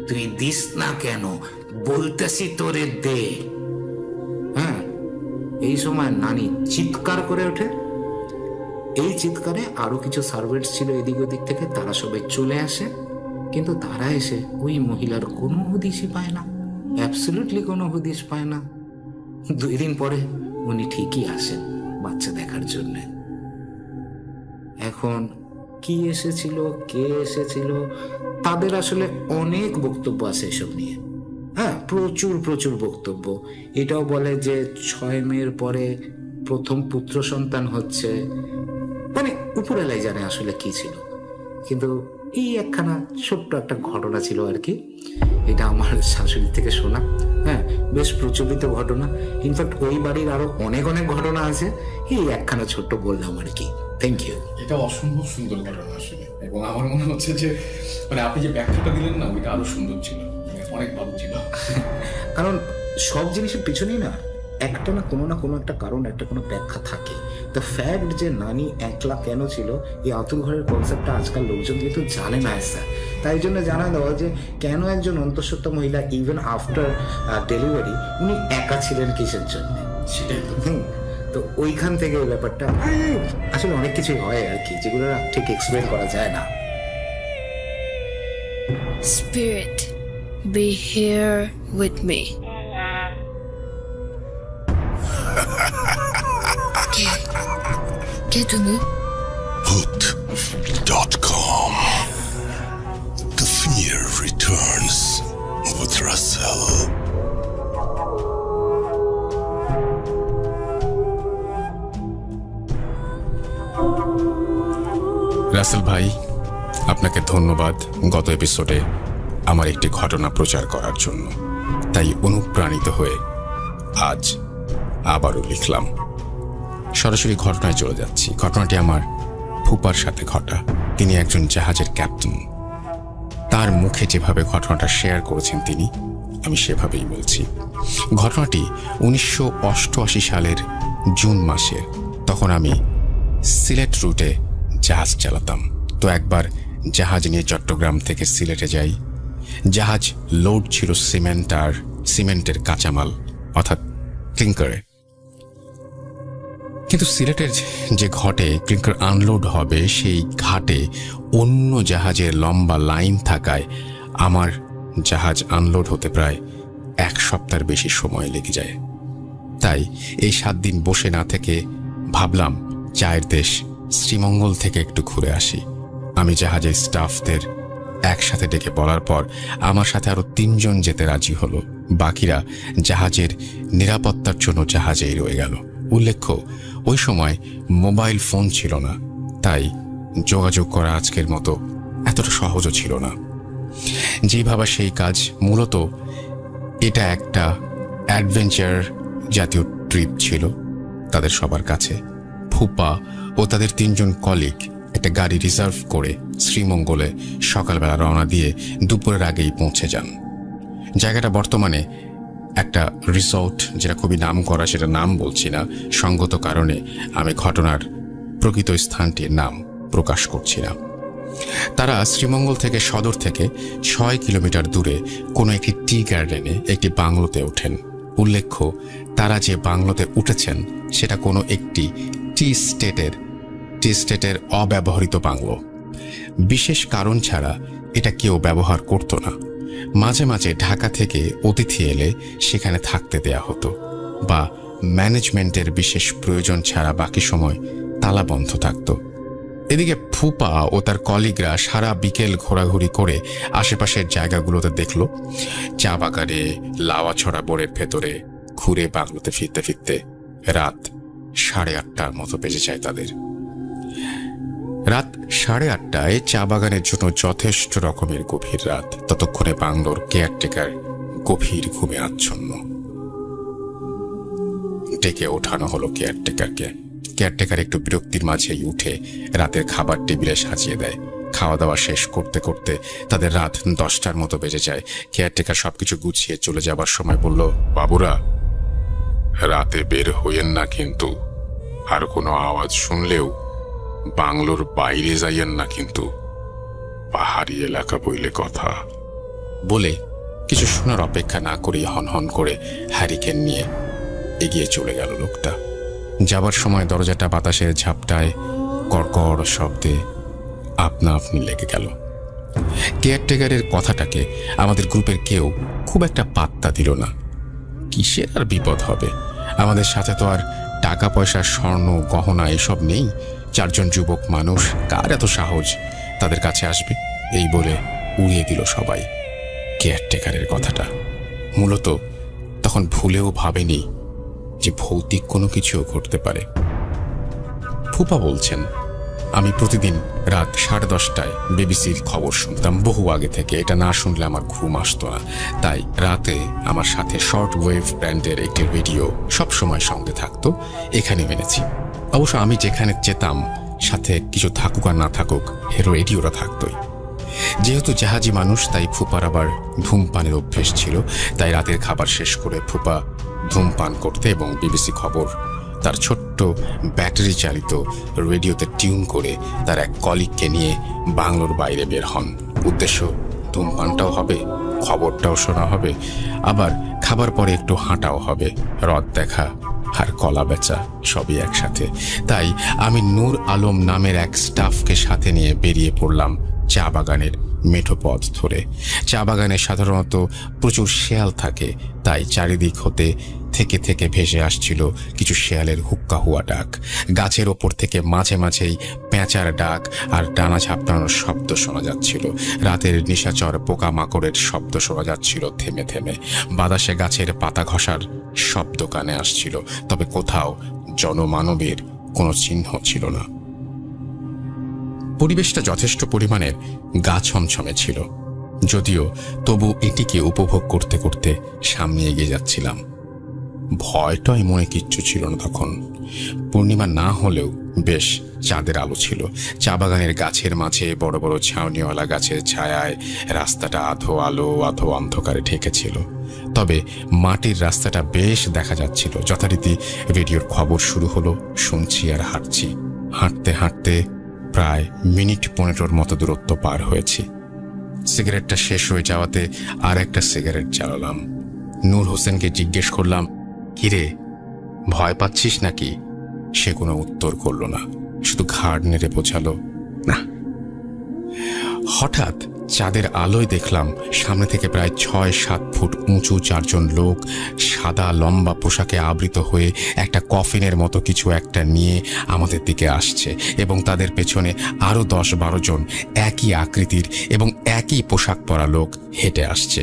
তুই দিস না কেন, বলতেছি তোরে দে। এই সময় নানি চিৎকার করে ওঠে। এই চিৎকারে আরো কিছু সার্ভেন্টস ছিল এদিক ওদিক থেকে, তারা সবাই চলে আসে, কিন্তু তারা এসে ওই মহিলার কোনো হদিশই পায় না, অ্যাবসলিউটলি কোনো হদিশ পায় না। 2 দিন পরে উনি ঠিকই আসেন বাচ্চা দেখার জন্য। এখন কি এসেছিল, কে এসেছিল, তাদের আসলে অনেক বক্তব্য আছে এসব নিয়ে। প্রচুর বক্তব্য। এটাও বলে যে 6 মেয়ের পরে প্রথম পুত্র সন্তান হচ্ছে, মানে উপরেলাই জানে আসলে কি ছিল। কিন্তু এই একখানা ছোট্ট একটা ঘটনা ছিল আর কি, এটা আমার শাশুড়ি থেকে শোনা। বেশ প্রচলিত ঘটনা। ইনফ্যাক্ট ওই বাড়ির আরো অনেক ঘটনা আছে, এই একখানা ছোট্ট বললাম আর কি। Thank you. এটা অসম্ভব সুন্দর ঘটনা আসলে, এবং আমার মনে হচ্ছে যে মানে আপনি যে ব্যাখ্যাটা দিলেন না, ওইটা আরো সুন্দর ছিল, অনেক ভালো ছিল। কারণ সব জিনিসের পিছনেই না একটা না কোনো একটা কারণ, একটা কোনো ব্যাখ্যা থাকে। দ্য ফ্যাক্ট যে নানি একলা কেন ছিল, এই আতুর ঘরের কনসেপ্টটা আজকাল লোকজন কিন্তু জানে না স্যার। তাই জন্য জানা দেওয়া যে কেন একজন অন্তঃসত্ত্বা মহিলা ইভেন আফটার ডেলিভারি উনি একা ছিলেন কিসের জন্য, সেটাই তো। তো ওইখান থেকে ওই ব্যাপারটা আসলে অনেক কিছুই হয় আর কি, যেগুলো ঠিক এক্সপ্লেন করা যায় না। Spirit, be here with me. কে তুমি? Hood.com. The fear returns with Russell. Rasel ভাই, আপনাকে ধন্যবাদ গত এপিসোডে আমার একটি ঘটনা প্রচার করার জন্য। তাই অনুপ্রাণিত হয়ে আজ আবারও লিখলাম। সরাসরি ঘটনায় চলে যাচ্ছি। ঘটনাটি আমার ফুপার সাথে ঘটা। তিনি একজন জাহাজের ক্যাপ্টেন। তার মুখে যেভাবে ঘটনাটা শেয়ার করেছেন তিনি, আমি সেভাবেই বলছি। ঘটনাটি 1988 সালের জুন মাসের। তখন আমি সিলেট রুটে জাহাজ চালাতাম। তো একবার জাহাজ নিয়ে চট্টগ্রাম থেকে সিলেটে যাই। জাহাজ লোড ছিল সিমেন্ট আর সিমেন্টের কাঁচামাল, অর্থাৎ ক্লিংকারে। কিন্তু সিলেটের যে ঘাটে ক্লিংকার আনলোড হবে, সেই ঘাটে অন্য জাহাজের লম্বা লাইন থাকায় আমার জাহাজ আনলোড হতে প্রায় 1 সপ্তাহের বেশি সময় লেগে যায়। তাই এই 7 দিন বসে না থেকে ভাবলাম চায়ের দেশ শ্রীমঙ্গল থেকে একটু ঘুরে আসি। আমি জাহাজের স্টাফদের একসাথে ডেকে বলার পর আমার সাথে আরো 3 জন যেতে রাজি হলো। বাকিরা জাহাজের নিরাপত্তার জন্য জাহাজেই রয়ে গেল। উল্লেখ্য, ওই সময় মোবাইল ফোন ছিল না, তাই যোগাযোগ করা আজকের মতো এতটা সহজও ছিল না। যেই ভাবা সেই কাজ। মূলত এটা একটা অ্যাডভেঞ্চার জাতীয় ট্রিপ ছিল তাদের সবার কাছে। ফুপা ও তাদের 3 জন কলিগ একটা গাড়ি রিজার্ভ করে শ্রীমঙ্গলে সকালবেলা রওনা দিয়ে দুপুরের আগেই পৌঁছে যান। জায়গাটা বর্তমানে একটা রিসর্ট, যেটা খুবই নাম করা, সেটা নাম বলছি না, সঙ্গত কারণে আমি ঘটনার প্রকৃত স্থানটির নাম প্রকাশ করছি না। তারা শ্রীমঙ্গল থেকে সদর থেকে 6 কিলোমিটার দূরে কোনো একটি টি গার্ডেনে একটি বাংলোতে ওঠেন। উল্লেখ্য, তারা যে বাংলোতে উঠেছেন সেটা কোনো একটি টি স্টেটের অব্যবহৃত বাংলো। বিশেষ কারণ ছাড়া এটা কেউ ব্যবহার করত না। মাঝে মাঝে ঢাকা থেকে অতিথি এলে সেখানে থাকতে দেয়া হতো, বা ম্যানেজমেন্টের বিশেষ প্রয়োজন ছাড়া বাকি সময় তালা বন্ধ থাকত। এদিকে ফুপা ও তার কলিগরা সারা বিকেল ঘোরাঘুরি করে আশেপাশের জায়গাগুলোতে দেখল চা বাগানে লাওয়াছড়া বোরের ভেতরে ঘুরে বাংলোতে ফিরতে ফিরতে রাত 8:30টার মতো বেজে যায় তাদের। রাত 8:30টায় চা বাগানের জন্য যথেষ্ট রকমের গভীর রাত। ততক্ষণে বাংলোর কেয়ারটেকার গভীর ঘুমে আচ্ছন্ন। ডেকে ওঠানো হলো কেয়ারটেকারকে। কেয়ারটেকার একটু বিরক্তির মাঝেই উঠে রাতের খাবার টেবিলে সাজিয়ে দেয়। খাওয়া দাওয়া শেষ করতে করতে তাদের রাত 10টার মতো বেজে যায়। কেয়ারটেকার সবকিছু গুছিয়ে চলে যাবার সময় বলল, বাবুরা, রাতে বের হইয়েন না কিন্তু। আর কোনো আওয়াজ শুনলেও বাংলোর বাইরে যাইয়েন না কিন্তু, পাহাড়ি এলাকা বইলে কথা। বলে কিছু শোনার অপেক্ষা না করেই হনহন করে হ্যারিকেন নিয়ে এগিয়ে চলে গেল লোকটা। যাবার সময় দরজাটা বাতাসের ঝাপটায় কড়কড় শব্দে আপনা আপনি লেগে গেল। কেয়ারটেকারের কথাটাকে আমাদের গ্রুপের কেউ খুব একটা পাত্তা দিল না। কিসের আর বিপদ হবে? আমাদের সাথে তো আর টাকা পয়সা, স্বর্ণ, গহনা এসব নেই। 4 জন যুবক মানুষ, কার এত সাহস তাদের কাছে আসবে? এই বলে উড়িয়ে দিল সবাই কেয়ারটেকারের কথাটা। মূলত তখন ভুলেও ভাবেনি যে ভৌতিক কোনো কিছুও ঘটতে পারে। ফুপা বলছেন, আমি প্রতিদিন রাত 10:30টায় বিবিসির খবর শুনতাম বহু আগে থেকে। এটা না শুনলে আমার ঘুম আসতো না। তাই রাতে আমার সাথে শর্ট ওয়েভ ব্র্যান্ডের একটি রেডিও সবসময় সঙ্গে থাকতো। এখানে এনেছি। অবশ্য আমি যেখানে যেতাম সাথে কিছু থাকুক আর না থাকুক, রেডিওটা থাকতোই। যেহেতু জাহাজি মানুষ, তাই ফুপার আবার ধূমপানের অভ্যেস ছিল। তাই রাতের খাবার শেষ করে ফুপা ধূমপান করতে এবং বিবিসি খবর তার ছোট্ট ব্যাটারি চালিত রেডিওতে টিউন করে তার এক কলিগকে নিয়ে বাংলোর বাইরে বের হন। উদ্দেশ্য, ধূমপানটাও হবে, খবরটাও শোনা হবে, আবার খাবার পরে একটু হাঁটাও হবে, হ্রদ দেখা আর কলা বেচা সবই একসাথে। তাই আমি নূর আলম নামের এক স্টাফকে সাথে নিয়ে বেরিয়ে পড়লাম চা বাগানের মেঠো পথ ধরে। চা বাগানে সাধারণত প্রচুর শেয়াল থাকে, তাই চারিদিক হতে থেকে থেকে ভেসে আসছিল কিছু শেয়ালের হুক্কা হুয়া ডাক। গাছের ওপর থেকে মাঝে মাঝেই পেঁচার ডাক আর ডানা ঝাপটানোর শব্দ শোনা যাচ্ছিল। রাতের নিশাচর পোকামাকড়ের শব্দ শোনা যাচ্ছিল থেমে থেমে। বাতাসে গাছের পাতা ঘষার শব্দ কানে আসছিল, তবে কোথাও জনমানবের কোনো চিহ্ন ছিল না। পরিবেশটা যথেষ্ট পরিমাণের গা ছমছমে ছিল, যদিও তবু এটিকে উপভোগ করতে করতে সামনে এগিয়ে যাচ্ছিলাম। ভয়টাই মনে কিচ্ছু ছিল না তখন। পূর্ণিমা না হলেও বেশ চাঁদের আলো ছিল। চা বাগানের গাছের মাঝে বড় বড় ছাউনিওয়ালা গাছের ছায়ায় রাস্তাটা আধো আলো আধো অন্ধকারে ঢেকেছিল। তবে মাটির রাস্তাটা বেশ দেখা যাচ্ছিল। যথারীতি রেডিওর খবর শুরু হলো। শুনছি আর হাঁটছি। হাঁটতে হাঁটতে প্রায় মিনিট 15 মতো দূরত্ব পার হয়েছি। সিগারেটটা শেষ হয়ে যাওয়াতে আর একটা সিগারেট জ্বালালাম। নূর হোসেনকে জিজ্ঞেস করলাম, কিরে, ভয় পাচ্ছিস নাকি? সে কোনো উত্তর করল না, শুধু ঘাড় নেড়ে বোঝালো, না। হঠাৎ চাঁদের আলোয় দেখলাম সামনে থেকে প্রায় 6-7 ফুট উঁচু 4 জন লোক সাদা লম্বা পোশাকে আবৃত হয়ে একটা কফিনের মতো কিছু একটা নিয়ে আমাদের দিকে আসছে, এবং তাদের পেছনে আরো 10-12 জন একই আকৃতির এবং একই পোশাক পরা লোক হেঁটে আসছে।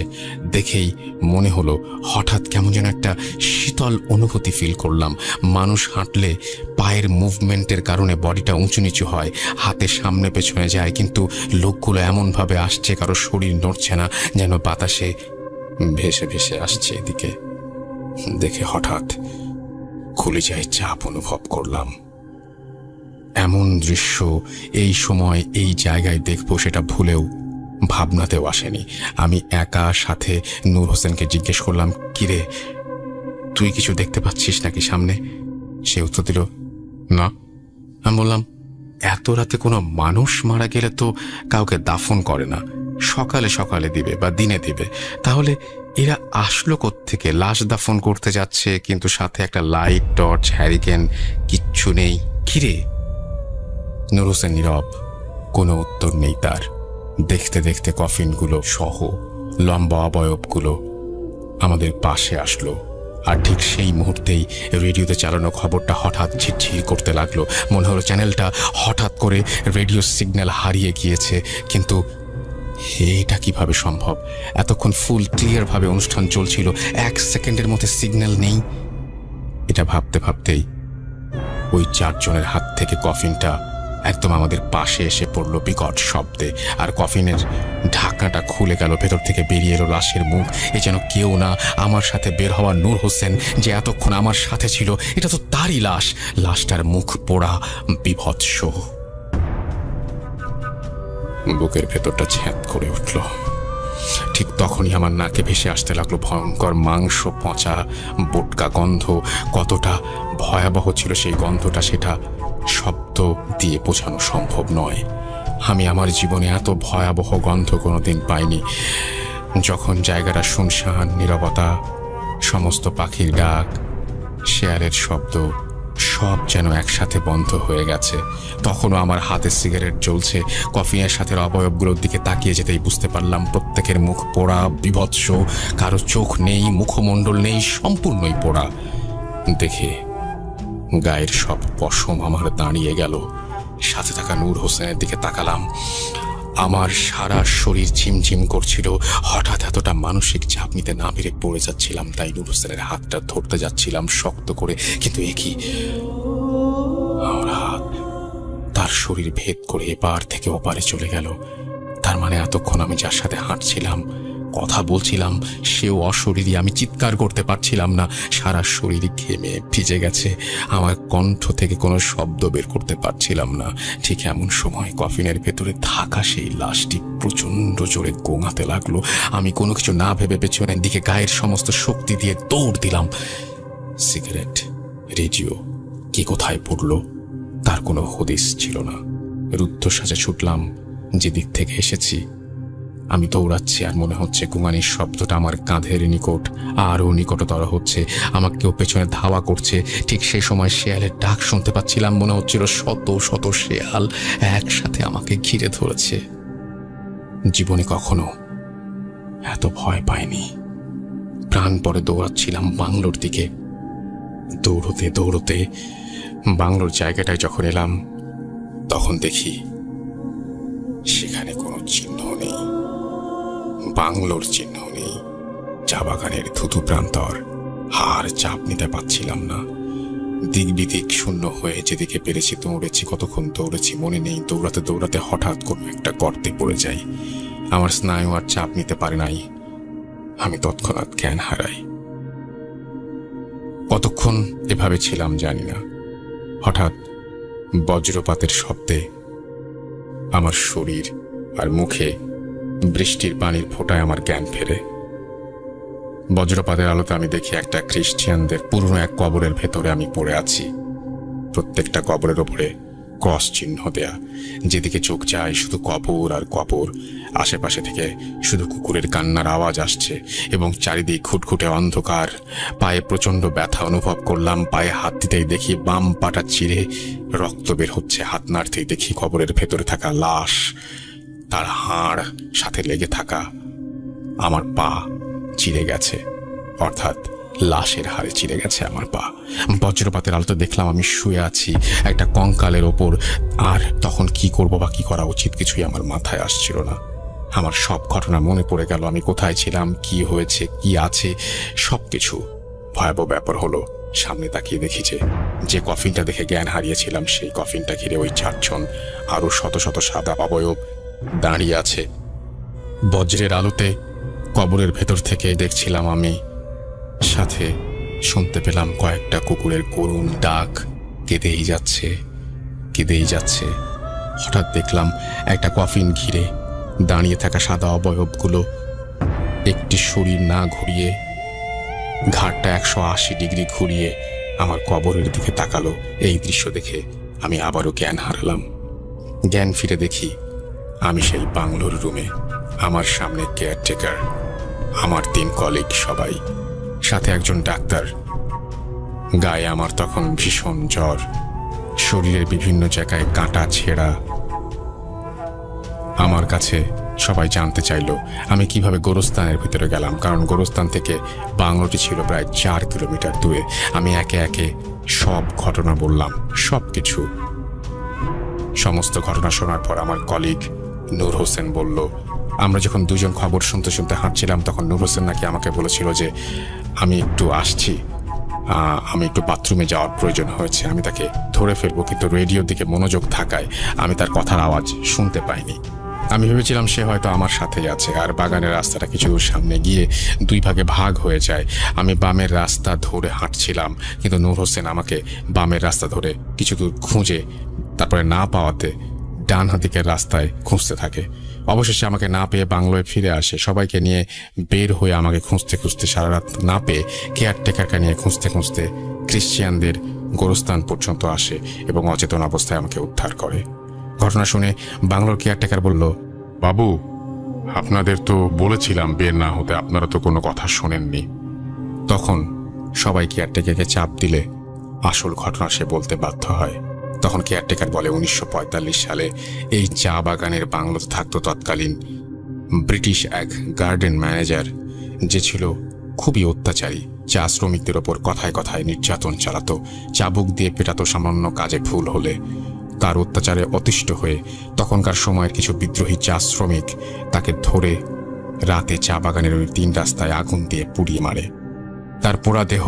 দেখেই মনে হলো হঠাৎ কেমন যেন একটা শীতল অনুভূতি ফিল করলাম। মানুষ হাঁটলে পায়ের মুভমেন্টের কারণে বডিটা উঁচু নিচু হয়, হাতে সামনে পেছনে যায়, কিন্তু লোকগুলো এমনভাবে আসছে কারো শরীর নড়ছে না, যেন বাতাসে ভেসে ভেসে আসছে এদিকে। দেখে হঠাৎ কলিজায় চাপ অনুভব করলাম। এমন দৃশ্য এই সময় এই জায়গায় দেখবো সেটা ভুলেও ভাবনাতেও আসেনি। আমি একা সাথে নূর হোসেনকে জিজ্ঞেস করলাম, কিরে, তুই কিছু দেখতে পাচ্ছিস নাকি সামনে? সে উত্তর দিল, না। আমি বললাম, এত রাতে কোনো মানুষ মারা গেলে তো কাউকে দাফন করে না, সকালে সকালে দিবে বা দিনে দিবে। তাহলে এরা আসলো কোত্থেকে? লাশ দাফন করতে যাচ্ছে, কিন্তু সাথে একটা লাইট, টর্চ, হ্যারিকেন, কিচ্ছু নেই। কিরে? নূর হোসেন নীরব, কোনো উত্তর নেই তার। দেখতে দেখতে কফিনগুলো সহ লম্বা অবয়বগুলো আমাদের পাশে আসলো আর ঠিক সেই মুহূর্তেই রেডিওতে চালানো খবরটা হঠাৎ ঝিরঝির করতে লাগলো। মনে হলো চ্যানেলটা হঠাৎ করে রেডিও সিগন্যাল হারিয়ে গিয়েছে। কিন্তু এটা কিভাবে সম্ভব? এতক্ষণ ফুল ক্লিয়ারভাবে অনুষ্ঠান চলছিল, 1 সেকেন্ডের মধ্যে সিগন্যাল নেই। এটা ভাবতে ভাবতেই ওই 4 জনের হাত থেকে কফিনটা একদম আমাদের পাশে এসে পড়লো বিকট শব্দে, আর কফিনের ঢাকনাটা খুলে গেল। ভেতর থেকে বেরিয়ে এলো লাশের মুখ। এ যেন কেউ না, আমার সাথে বের হওয়া নূর হোসেন, যে এতক্ষণ আমার সাথে ছিল। এটা তো তারই লাশ। লাশটার মুখ পোড়া, বিভৎস। বুকের ভেতরটা ছ্যাঁত করে উঠল। ঠিক তখনই আমার নাকে ভেসে আসতে লাগলো ভয়ঙ্কর মাংস পচা বোটকা গন্ধ। কতটা ভয়াবহ ছিল সেই গন্ধটা, সেটা শব্দ দিয়ে বোঝানো সম্ভব নয়। আমি আমার জীবনে এত ভয়াবহ গন্ধ কোনোদিন পাইনি। যখন জায়গাটা শুনশান, নীরবতা, সমস্ত পাখির ডাক, শেয়ালের শব্দ সব যেন একসাথে বন্ধ হয়ে গেছে। তখনও আমার হাতে সিগারেট জ্বলছে। কফিনের সাথে অবয়বগুলোর দিকে তাকিয়ে যেতেই বুঝতে পারলাম প্রত্যেকের মুখ পোড়া, বিভৎস। কারো চোখ নেই, মুখমণ্ডল নেই, সম্পূর্ণই পোড়া। দেখে গায়ের সব পশম আমার দাঁড়িয়ে গেল। সাথে থাকা নূর হোসেনের দিকে তাকালাম। আমার সারা শরীর ঝিমঝিম করছিল। হঠাৎ এতটা মানসিক চাপ নিতে না পেরে পড়ে যাচ্ছিলাম, তাই নূর হোসেনের হাতটা ধরতে যাচ্ছিলাম শক্ত করে। কিন্তু এ কি, আমার হাত তার শরীর ভেদ করে এপার থেকে ওপারে চলে গেল। তার মানে এতক্ষণ আমি যার সাথে হাঁটছিলাম, কথা বলছিলাম, সেও অশরীরী। আমি চিৎকার করতে পারছিলাম না, সারা শরীর ঘেমে ভিজে গেছে। আমার কণ্ঠ থেকে কোনো শব্দ বের করতে পারছিলাম না। ঠিক এমন সময় কফিনের ভেতরে থাকা সেই লাশটি প্রচণ্ড জোরে গোঙাতে লাগলো। আমি কোনো কিছু না ভেবে পেছনের দিকে গায়ের সমস্ত শক্তি দিয়ে দৌড় দিলাম। সিগারেট, রেডিও কি কোথায় পড়লো তার কোনো হদিস ছিল না। রুদ্ধশ্বাসে ছুটলাম যেদিক থেকে এসেছি। আমি দৌড়াচ্ছি, আর মনে হচ্ছে গোঙানির শব্দটা আমার কাঁধের নিকট আরও নিকটতর হচ্ছে। আমাকে কেউ পেছনে ধাওয়া করছে। ঠিক সেই সময় শেয়ালের ডাক শুনতে পাচ্ছিলাম। মনে হচ্ছিল শত শত শেয়াল একসাথে আমাকে ঘিরে ধরেছে। জীবনে কখনো এত ভয় পাইনি। প্রাণপণে দৌড়াচ্ছিলাম বাংলোর দিকে। দৌড়তে দৌড়তে বাংলোর জায়গাটায় যখন এলাম, তখন দেখি সেখানে কোনো চিহ্ন নেই। বাংলোর চিহ্ন নেই। চা বাগানের থুতু প্রান্তর। হাড় চাপ নিতে পারছিলাম না। দিক বিদিক শূন্য হয়ে যেদিকে পেরেছি দৌড়েছি। কতক্ষণ দৌড়েছি মনে নেই। দৌড়াতে দৌড়াতে হঠাৎ কোনো একটা গর্তে পড়ে যাই। আমার স্নায়ু আর চাপ নিতে পারে নাই। আমি তৎক্ষণাৎ জ্ঞান হারাই। কতক্ষণ এভাবে ছিলাম জানি না। হঠাৎ বজ্রপাতের শব্দে আমার শরীর আর মুখে বৃষ্টির পানির ফোঁটায় আমার জ্ঞান ফেরে। বজ্রপাতের আলোতে আমি দেখি একটা খ্রিস্টানদের পুরনো এক কবরের ভেতরে আমি পড়ে আছি। প্রত্যেকটা কবরের ওপরে ক্রস চিহ্ন দেয়া। যেদিকে চোখ যায় শুধু কবর আর কবর। আশেপাশে থেকে শুধু কুকুরের কান্নার আওয়াজ আসছে এবং চারিদিক খুটখুটে অন্ধকার। পায়ে প্রচণ্ড ব্যথা অনুভব করলাম। পায়ে হাত দিতেই দেখি বাম পাটা চিরে রক্ত বের হচ্ছে। হাত নাড়তেই দেখি কবরের ভেতরে থাকা লাশ, তার হাড় সাথে লেগে থাকা আমার পা চিরে গেছে। অর্থাৎ লাশের হাড়ে চিরে গেছে আমার পা। বজ্রপাতের আলোতে দেখলাম আমি শুয়ে আছি একটা কঙ্কালের ওপর। আর তখন কি করব বা কি করা উচিত কিছুই আমার মাথায় আসছিল না। আমার সব ঘটনা মনে পড়ে গেল। আমি কোথায় ছিলাম, কি হয়েছে, কি আছে, সবকিছু। ভয়াবহ ব্যাপার হলো, সামনে তাকিয়ে দেখি যে কফিনটা দেখে জ্ঞান হারিয়েছিলাম, সেই কফিনটা ঘিরে ওই 4 জন আরো শত শত সাদা অবয়ব দাঁড়িয়ে আছে। বজ্রের আলোতে কবরের ভেতর থেকে দেখছিলাম আমি। সাথে শুনতে পেলাম কয়েকটা কুকুরের করুণ ডাক। কেঁদেই যাচ্ছে, কেঁদেই যাচ্ছে। হঠাৎ দেখলাম একটা কফিন ঘিরে দাঁড়িয়ে থাকা সাদা অবয়বগুলো একটি শরীর না ঘুরিয়ে, ঘাড়টা 180 ডিগ্রি ঘুরিয়ে আমার কবরের দিকে তাকালো। এই দৃশ্য দেখে আমি আবারও জ্ঞান হারালাম। জ্ঞান ফিরে দেখি আমি সেই বাংলোর রুমে। আমার সামনে কেয়ারটেকার, আমার 3 কলিগ, সবাই, সাথে একজন ডাক্তার। গায়ে আমার তখন ভীষণ জ্বর। শরীরের বিভিন্ন জায়গায় কাটা ছেঁড়া। আমার কাছে সবাই জানতে চাইলো আমি কিভাবে গোরস্তানের ভিতরে গেলাম, কারণ গোরস্তান থেকে বাংলোটি ছিল প্রায় 4 কিলোমিটার দূরে। আমি একে একে সব ঘটনা বললাম, সব কিছু। সমস্ত ঘটনা শোনার পর আমার কলিগ নূর হোসেন বলল, আমরা যখন দুজন খবর শুনতে শুনতে হাঁটছিলাম তখন নূর হোসেন নাকি আমাকে বলেছিল যে আমি একটু আসছি, আমি একটু বাথরুমে যাওয়ার প্রয়োজন হয়েছে। আমি তাকে ধরে ফেলবো, কিন্তু রেডিওর দিকে মনোযোগ থাকায় আমি তার কথার আওয়াজ শুনতে পাইনি। আমি ভেবেছিলাম সে হয়তো আমার সাথেই আছে। আর বাগানের রাস্তাটা কিছু দূর সামনে গিয়ে 2 ভাগে ভাগ হয়ে যায়। আমি বামের রাস্তা ধরে হাঁটছিলাম, কিন্তু নূর হোসেন আমাকে বামের রাস্তা ধরে কিছু দূর খুঁজে তারপরে না পাওয়াতে ডান দিকের রাস্তায় খুঁজতে থাকে। অবশেষে আমাকে না পেয়ে বাংলোয় ফিরে আসে। সবাইকে নিয়ে বের হয়ে আমাকে খুঁজতে খুঁজতে সারা রাত না পেয়ে কেয়ারটেকারকে নিয়ে খুঁজতে খুঁজতে ক্রিশ্চিয়ানদের গোরস্থান পর্যন্ত আসে এবং অচেতন অবস্থায় আমাকে উদ্ধার করে। ঘটনা শুনে বাংলোর কেয়ারটেকার বলল, বাবু, আপনাদের তো বলেছিলাম বের না হতে, আপনারা তো কোনো কথা শোনেননি। তখন সবাই কেয়ারটেকারকে চাপ দিলে আসল ঘটনা সে বলতে বাধ্য হয়। তখন কেয়ারটেকার বলে 1945 সালে এই চা বাগানের বাংলোতে থাকতো তৎকালীন ব্রিটিশ এক গার্ডেন ম্যানেজার, যে ছিল খুবই অত্যাচারী। চা শ্রমিকদের ওপর কথায় কথায় নির্যাতন চালাতো, চাবুক দিয়ে পেটাতো সামান্য কাজে ভুল হলে। তার অত্যাচারে অতিষ্ঠ হয়ে তখনকার সময়ের কিছু বিদ্রোহী চা শ্রমিক তাকে ধরে রাতে চা বাগানের ওই 3 রাস্তায় আগুন দিয়ে পুড়িয়ে মারে। তার পোড়া দেহ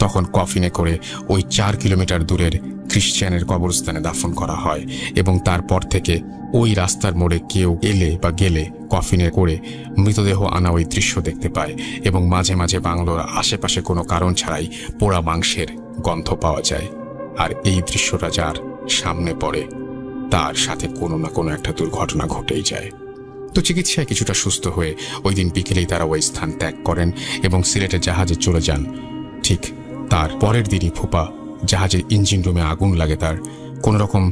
তখন কফিনে করে ওই 4 কিলোমিটার দূরের খ্রিশ্চানের কবরস্থানে দাফন করা হয় এবং তারপর থেকে ওই রাস্তার মোড়ে কেউ এলে বা গেলে কফিনে করে মৃতদেহ আনা ওই দৃশ্য দেখতে পায় এবং মাঝে মাঝে বাংলোর আশেপাশে কোনো কারণ ছাড়াই পোড়া মাংসের গন্ধ পাওয়া যায়। আর এই দৃশ্যটা যার সামনে পড়ে তার সাথে কোনো না কোনো একটা দুর্ঘটনা ঘটেই যায়। তো চিকিৎসায় কিছুটা সুস্থ হয়ে ওই দিন বিকেলেই তারা ওই স্থান ত্যাগ করেন এবং সিলেটের জাহাজে চলে যান। ঠিক তার পরের দিনই ফুপা জাহাজের ইঞ্জিন রুমে আগুন লাগে। তার কোনো রকম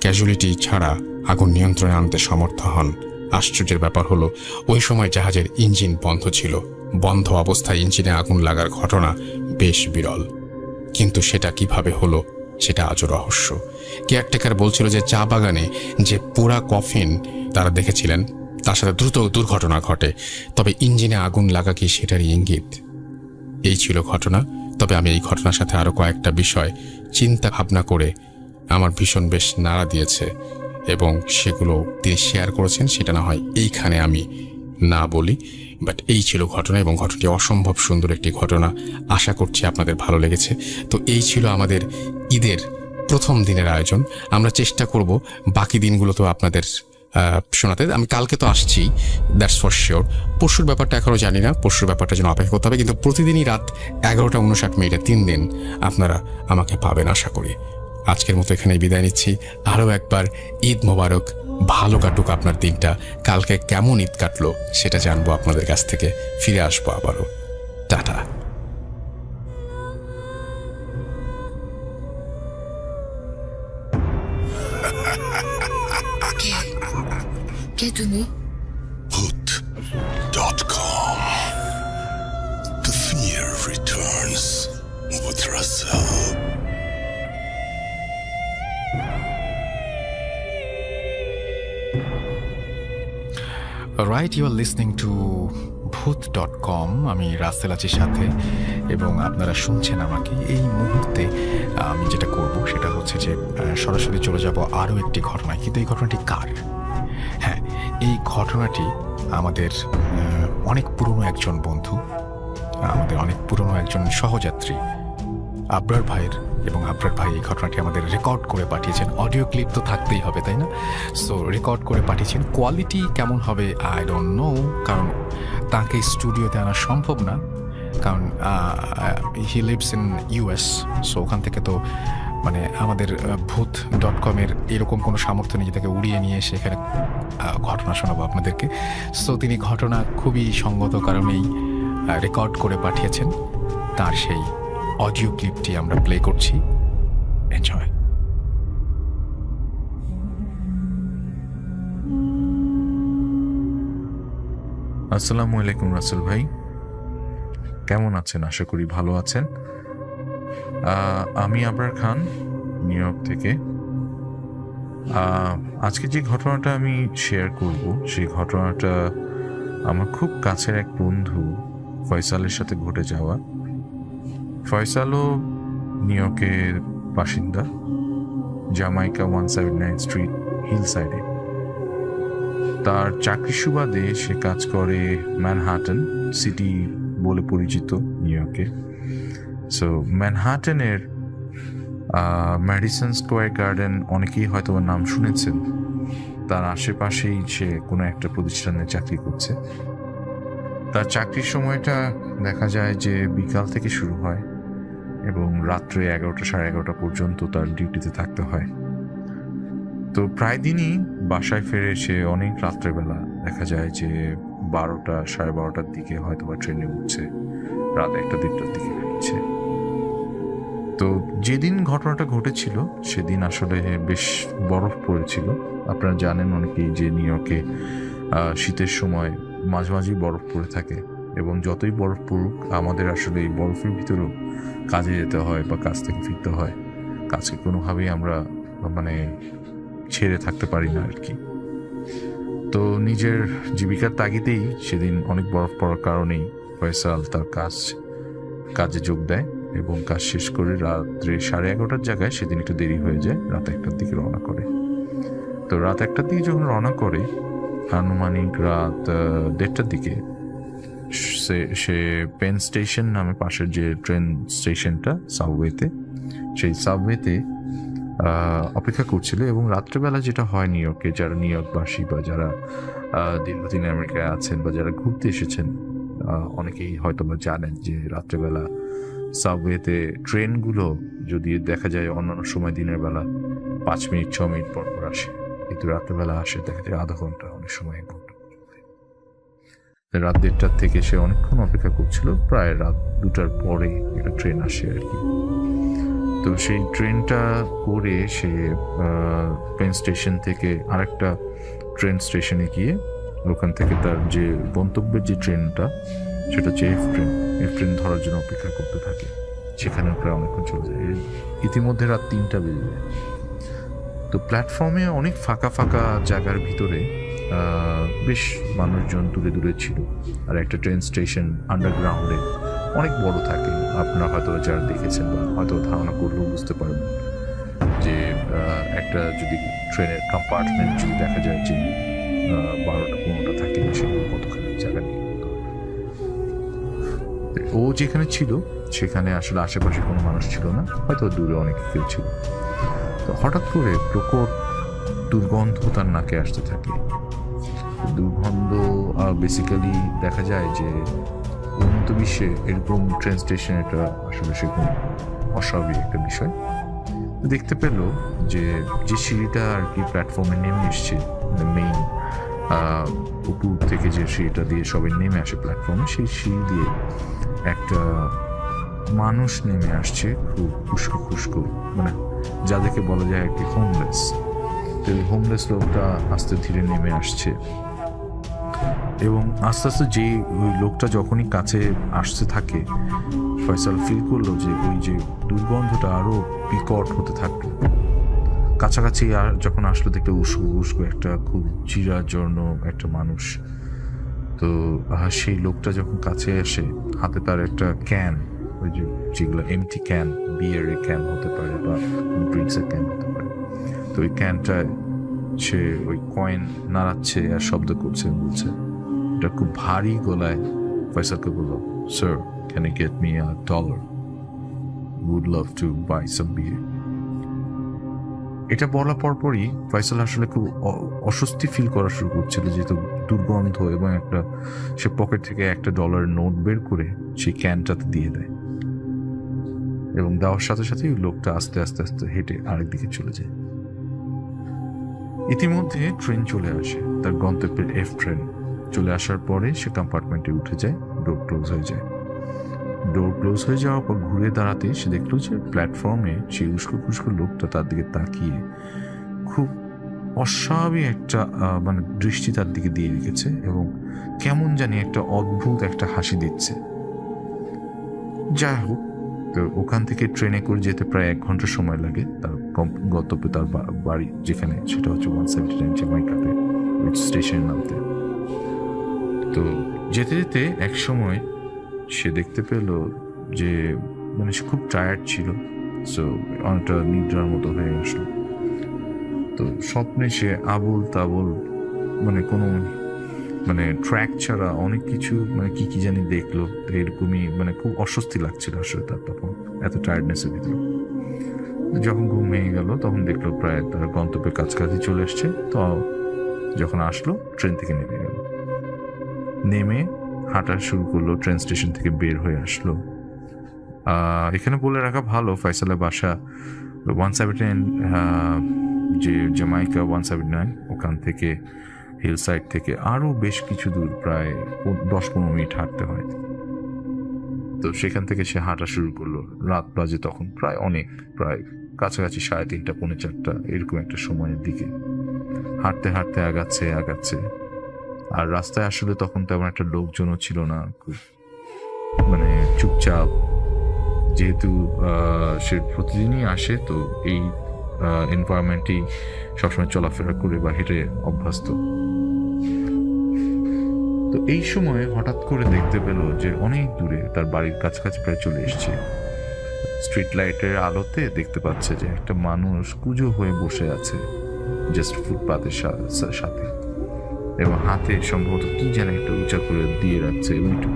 ক্যাজুয়ালিটি ছাড়া আগুন নিয়ন্ত্রণে আনতে সমর্থ হন। আশ্চর্যের ব্যাপার হলো ওই সময় জাহাজের ইঞ্জিন বন্ধ ছিল। বন্ধ অবস্থায় ইঞ্জিনে আগুন লাগার ঘটনা বেশ বিরল, কিন্তু সেটা কিভাবে হলো সেটা আজও রহস্য। কেয়ারটেকার বলছিল যে চা বাগানে যে পোড়া কফিন তারা দেখেছিলেন তার সাথে দ্রুত দুর্ঘটনা ঘটে, তবে ইঞ্জিনে আগুন লাগা কি সেটারই ইঙ্গিত? এই ছিল ঘটনা। তবে আমি এই ঘটনার সাথে আরও কয়েকটা বিষয় চিন্তা ভাবনা করে আমার ভীষণ বেশ নাড়া দিয়েছে এবং সেগুলো তিনি শেয়ার করেছেন। সেটা না হয় এইখানে আমি না বলি, বাট এই ছিল ঘটনা এবং ঘটনাটি অসম্ভব সুন্দর একটি ঘটনা। আশা করছি আপনাদের ভালো লেগেছে। তো এই ছিল আমাদের ঈদের প্রথম দিনের আয়োজন। আমরা চেষ্টা করব বাকি দিনগুলো তো আপনাদের শোনাতে। আমি কালকে তো আসছি, দ্যাটস ফর শিওর। পরশুর ব্যাপারটা এখনও জানি না, পরশুর ব্যাপারটা যেন অপেক্ষা করতে হবে, কিন্তু প্রতিদিনই রাত 11:59 3 দিন আপনারা আমাকে পাবেন আশা করি। আজকের মতো এখানেই বিদায় নিচ্ছি। আরও একবার ঈদ মোবারক, ভালো কাটুক আপনার দিনটা। কালকে কেমন ঈদ কাটলো সেটা জানবো আপনাদের কাছ থেকে। ফিরে আসবো আবারও। টাটা। কে তুমি? Hoot.com. The fear returns with Russell. Right, you are listening to ভূত.com। আমি রাসেল আছি সাথে এবং আপনারা শুনছেন আমাকে। এই মুহূর্তে আমি যেটা করব সেটা হচ্ছে যে সরাসরি চলে যাব আরও একটি ঘটনায়। কিন্তু এই ঘটনাটি কার? হ্যাঁ, এই ঘটনাটি আমাদের অনেক পুরনো একজন বন্ধু, আমাদের অনেক পুরনো একজন সহযাত্রী আবরার ভাইয়ের, এবং আবরার ভাই এই ঘটনাটি আমাদের রেকর্ড করে পাঠিয়েছেন। অডিও ক্লিপ তো থাকতেই হবে, তাই না? সো রেকর্ড করে পাঠিয়েছেন। কোয়ালিটি কেমন হবে আই ডোন্ট নো, কারণ তাকে স্টুডিওতে আনা সম্ভব না, কারণ he lives in US। So ওখান থেকে তো মানে আমাদের ভূত.com-এর এরকম কোনো সামর্থ্য নেই যে তাকে উড়িয়ে নিয়ে এসে এখানে ঘটনা শোনাবো আপনাদেরকে। সো তিনি ঘটনা খুবই সঙ্গত কারণেই রেকর্ড করে পাঠিয়েছেন। তার সেই অডিও ক্লিপটি আমরা প্লে করছি। এনজয়। আসসালামু আলাইকুম রাসেল ভাই, কেমন আছেন? আশা করি ভালো আছেন। আমি আবরার খান, নিউ ইয়র্ক থেকে। আজকে যে ঘটনাটা আমি শেয়ার করব সেই ঘটনাটা আমার খুব কাছের এক বন্ধু ফয়সালের সাথে ঘটে যাওয়া। ফয়সালও নিউ ইয়র্কের বাসিন্দা, জামাইকা 179 স্ট্রিট হিল সাইডে। তার চাকরি সুবাদে সে কাজ করে ম্যানহাটন সিটি বলে পরিচিত নিউ ইয়র্কে। সো ম্যানহাটনের ম্যাডিসন স্কোয়ার গার্ডেন অনেকেই হয়তো নাম শুনেছেন। তার আশেপাশেই সে কোনো একটা প্রতিষ্ঠানে চাকরি করছে। তার চাকরির সময়টা দেখা যায় যে বিকাল থেকে শুরু হয় এবং রাত্রে 11টা সাড়ে 11টা পর্যন্ত তার ডিউটিতে থাকতে হয়। তো প্রায় দিনই বাসায় ফিরে সে অনেক রাত্রেবেলা, দেখা যায় যে 12টা সাড়ে 12টার দিকে হয়তো বা ট্রেনে উঠছে, রাত 1টা-1:30টার দিকে ফিরছে। তো যেদিন ঘটনাটা ঘটেছিল সেদিন আসলে বেশ বরফ পড়েছিল। আপনারা জানেন অনেকেই যে নিউ ইয়র্কে শীতের সময় মাঝে মাঝেই বরফ পড়ে থাকে, এবং যতই বরফ পড়ুক আমাদের আসলে এই বরফের ভিতরেও কাজে যেতে হয় বা কাজ থেকে ফিরতে হয়। কাজকে কোনোভাবেই আমরা ছেড়ে থাকতে পারি না আর কি। তো নিজের জীবিকার তাগিদেই সেদিন অনেক বরফ পড়ার কারণেই ফয়সাল তার কাজে যোগ দেয় এবং কাজ শেষ করে রাত্রে 11:30টার জায়গায় সেদিন একটু দেরি হয়ে যায়, রাত 1টার দিকে রওনা করে। তো রাত 1টার দিকে যখন রওনা করে, আনুমানিক রাত 1:30টার দিকে সে পেন স্টেশন নামে পাশের যে ট্রেন স্টেশনটা সাবওয়েতে, সেই সাবওয়েতে অপেক্ষা করছিল। এবং রাত্রেবেলা যেটা হয় নিউ ইয়র্কে, যারা নিউ ইয়র্কবাসী বা যারা দীর্ঘদিন আমেরিকায় আছেন বা যারা ঘুরতে এসেছেন, অনেকেই হয়তো বা জানেন যে রাত্রেবেলা সাবওয়েতে ট্রেনগুলো যদি দেখা যায় অন্যান্য সময় দিনের বেলা 5 মিনিট 6 মিনিট পর পর আসে, কিন্তু রাত্রেবেলা আসে দেখা যায় আধা ঘন্টা, অনেক সময় 1 ঘন্টা। রাত 1:30টার থেকে সে অনেকক্ষণ অপেক্ষা করছিল, প্রায় রাত 2টার পরে একটা ট্রেন আসে আর কি। তো সেই ট্রেনটা করে সে পেন স্টেশন থেকে আরেকটা ট্রেন স্টেশনে গিয়ে ওখান থেকে তার যে গন্তব্যের যে ট্রেনটা সেটা হচ্ছে এফ ট্রেন ধরার জন্য অপেক্ষা করতে থাকে। সেখানে প্রায় অনেকক্ষণ চলে যায়। ইতিমধ্যে রাত 3টা বেজে যায়। তো প্ল্যাটফর্মে অনেক ফাঁকা ফাঁকা জায়গার ভিতরে বেশ মানুষজন দূরে দূরে ছিল। আর একটা ট্রেন স্টেশন আন্ডারগ্রাউন্ডে অনেক বড় থাকে, আপনারা হয়তো যারা দেখেছেন বা হয়তো ধারণা করলেও বুঝতে পারবেন যে একটা যদি ট্রেনের কম্পার্টমেন্ট যদি দেখা যায় যে 12টা-15টা থাকে, সেগুলো কতখানি জায়গা নিয়ে। ও যেখানে ছিল সেখানে আসলে আশেপাশে কোনো মানুষ ছিল না, হয়তো দূরে অনেক কেউ ছিল। তো হঠাৎ করে প্রকট দুর্গন্ধ তার নাকে আসতে থাকে। দুর্গন্ধ বেসিক্যালি দেখা যায় যে উন্নত বিশ্বে এরকম ট্রেন স্টেশন এটা আসলে সেরকম অস্বাভাবিক একটা বিষয়। দেখতে পেল যে সিঁড়িটা আর কি প্ল্যাটফর্মে নেমে এসছে, মেইন উপর থেকে যে সিঁড়িটা দিয়ে সবাই নেমে আসে প্ল্যাটফর্মে, সেই সিঁড়ি দিয়ে একটা মানুষ নেমে আসছে, খুব খুশকো খুশকো, যাদেরকে বলা যায় আর কি হোমলেস। তো হোমলেস লোকটা আস্তে ধীরে নেমে আসছে এবং আস্তে আস্তে যে ওই লোকটা যখনই কাছে আসতে থাকে, ফয়সাল ফিল করলো যে ওই যে দুর্গন্ধটা আরো বিকট হতে থাকলো। কাছাকাছি আর যখন আসলো দেখতে উস্কো একটা খুব চিরাজীর্ণ একটা মানুষ। তো সেই লোকটা যখন কাছে আসে, হাতে তার একটা ক্যান, ওই যেগুলো এমটি ক্যান, বিয়ারের ক্যান হতে পারে বা ড্রিঙ্কসের ক্যান হতে পারে, তো ওই ক্যানটায় সে ওই কয়েন নাড়াচ্ছে আর শব্দ করছে, বলছে। এটা খুব ভারী গলায় ফয়সালকে বলল, sir, can you get me $1? Would love to buy some beer. এটা বলার পরপরই ফয়সাল আসলে খুব অস্বস্তি ফিল করা শুরু করছিল, যেহেতু দুর্গন্ধ, এবং সে পকেট থেকে $1 নোট বের করে সেই ক্যানটাতে দিয়ে দেয় এবং দেওয়ার সাথে সাথেই লোকটা আস্তে আস্তে আস্তে হেঁটে আরেকদিকে চলে যায়। ইতিমধ্যে ট্রেন চলে আসে, তার গন্তব্যের এফ ট্রেন চলে আসার পরে সে কম্পার্টমেন্টে উঠে যায়, ডোর ক্লোজ হয়ে যায়। ডোর ক্লোজ হয়ে যাওয়ার পর ঘুরে দাঁড়াতে সে দেখলো যে প্ল্যাটফর্মে সেই উস্কো খুস্কো লোকটা তার দিকে তাকিয়ে খুব অস্বাভাবিক একটা দৃষ্টি তার দিকে দিয়ে রেখেছে এবং কেমন জানি একটা অদ্ভুত একটা হাসি দিচ্ছে। যাই হোক, তো ওখান থেকে ট্রেনে করে যেতে প্রায় 1 ঘন্টা সময় লাগে তার গন্তব্যে, তার বাড়ি যেখানে, সেটা হচ্ছে 179 জ্যামাইকাতে স্টেশনে নামতে। তো যেতে যেতে এক সময় সে দেখতে পেল যে মানে সে খুব টায়ার্ড ছিল, সো অনেকটা নিদ্রার মতো হয়ে আসলো। তো স্বপ্নে সে আবল তাবল মানে কোনো মানে ট্র্যাক ছাড়া অনেক কিছু মানে কি জানি দেখলো। তো এরকমই মানে খুব অস্বস্তি লাগছিল আসলে তার তখন, এত টায়ার্ডনেসের ভিতরে। যখন ঘুম ভেঙে গেল তখন দেখলো প্রায় তার গন্তব্যের কাছাকাছি চলে এসছে। তো যখন আসলো ট্রেন থেকে নেমে গেল, নেমে হাঁটা শুরু করলো, ট্রেন স্টেশন থেকে বের হয়ে আসলো। এখানে বলে রাখা ভালো, ফয়সালের বাসা 179 যে জ্যামাইকা 179, ওখান থেকে হিল সাইড থেকে আরও বেশ কিছু দূর, প্রায় 10-15 মিনিট হাঁটতে হয়। তো সেখান থেকে সে হাঁটা শুরু করলো। রাত বাজে তখন প্রায় কাছাকাছি 3:30 পৌনে 4 এরকম একটা সময়ের দিকে। হাঁটতে হাঁটতে আগাচ্ছে। আর রাস্তায় আসলে তখন তেমন একটা লোকজনও ছিল না, খুব মানে চুপচাপ। যেহেতু সে প্রতিদিনই আসে, তো এই এনভায়রনমেন্টেই সবসময় চলাফেরা করে বা হেঁটে অভ্যস্ত। তো এই সময় হঠাৎ করে দেখতে পেল যে অনেক দূরে, তার বাড়ির কাছাকাছি প্রায় চলে এসছে, স্ট্রিট লাইটের আলোতে দেখতে পাচ্ছে যে একটা মানুষ কুঁজো হয়ে বসে আছে জাস্ট ফুটপাতের সাথে, এবং হাতে সম্ভবত কি যেন একটা উঁচা করে দিয়ে রাখছে, এবং একটু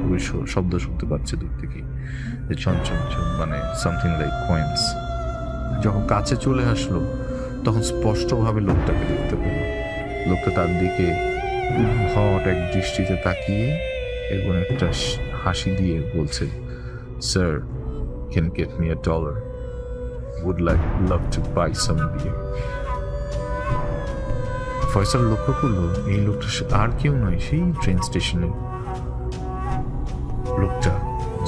শব্দ শুনতে পাচ্ছে দূর থেকে, যে ছন মানে সামথিং লাইক কয়েন্স। যখন কাছে চলে আসলো তখন স্পষ্টভাবে লোকটাকে দেখতে পেল। লোকটা তার দিকে উদ্ভট এক দৃষ্টিতে তাকিয়ে এবং একটা হাসি দিয়ে বলছে, sir, can get me $1? would love to buy some beer. Faisal লক্ষ্য করলো এই লোকটা আর কেউ নয়, সেই ট্রেন স্টেশনে লোকটা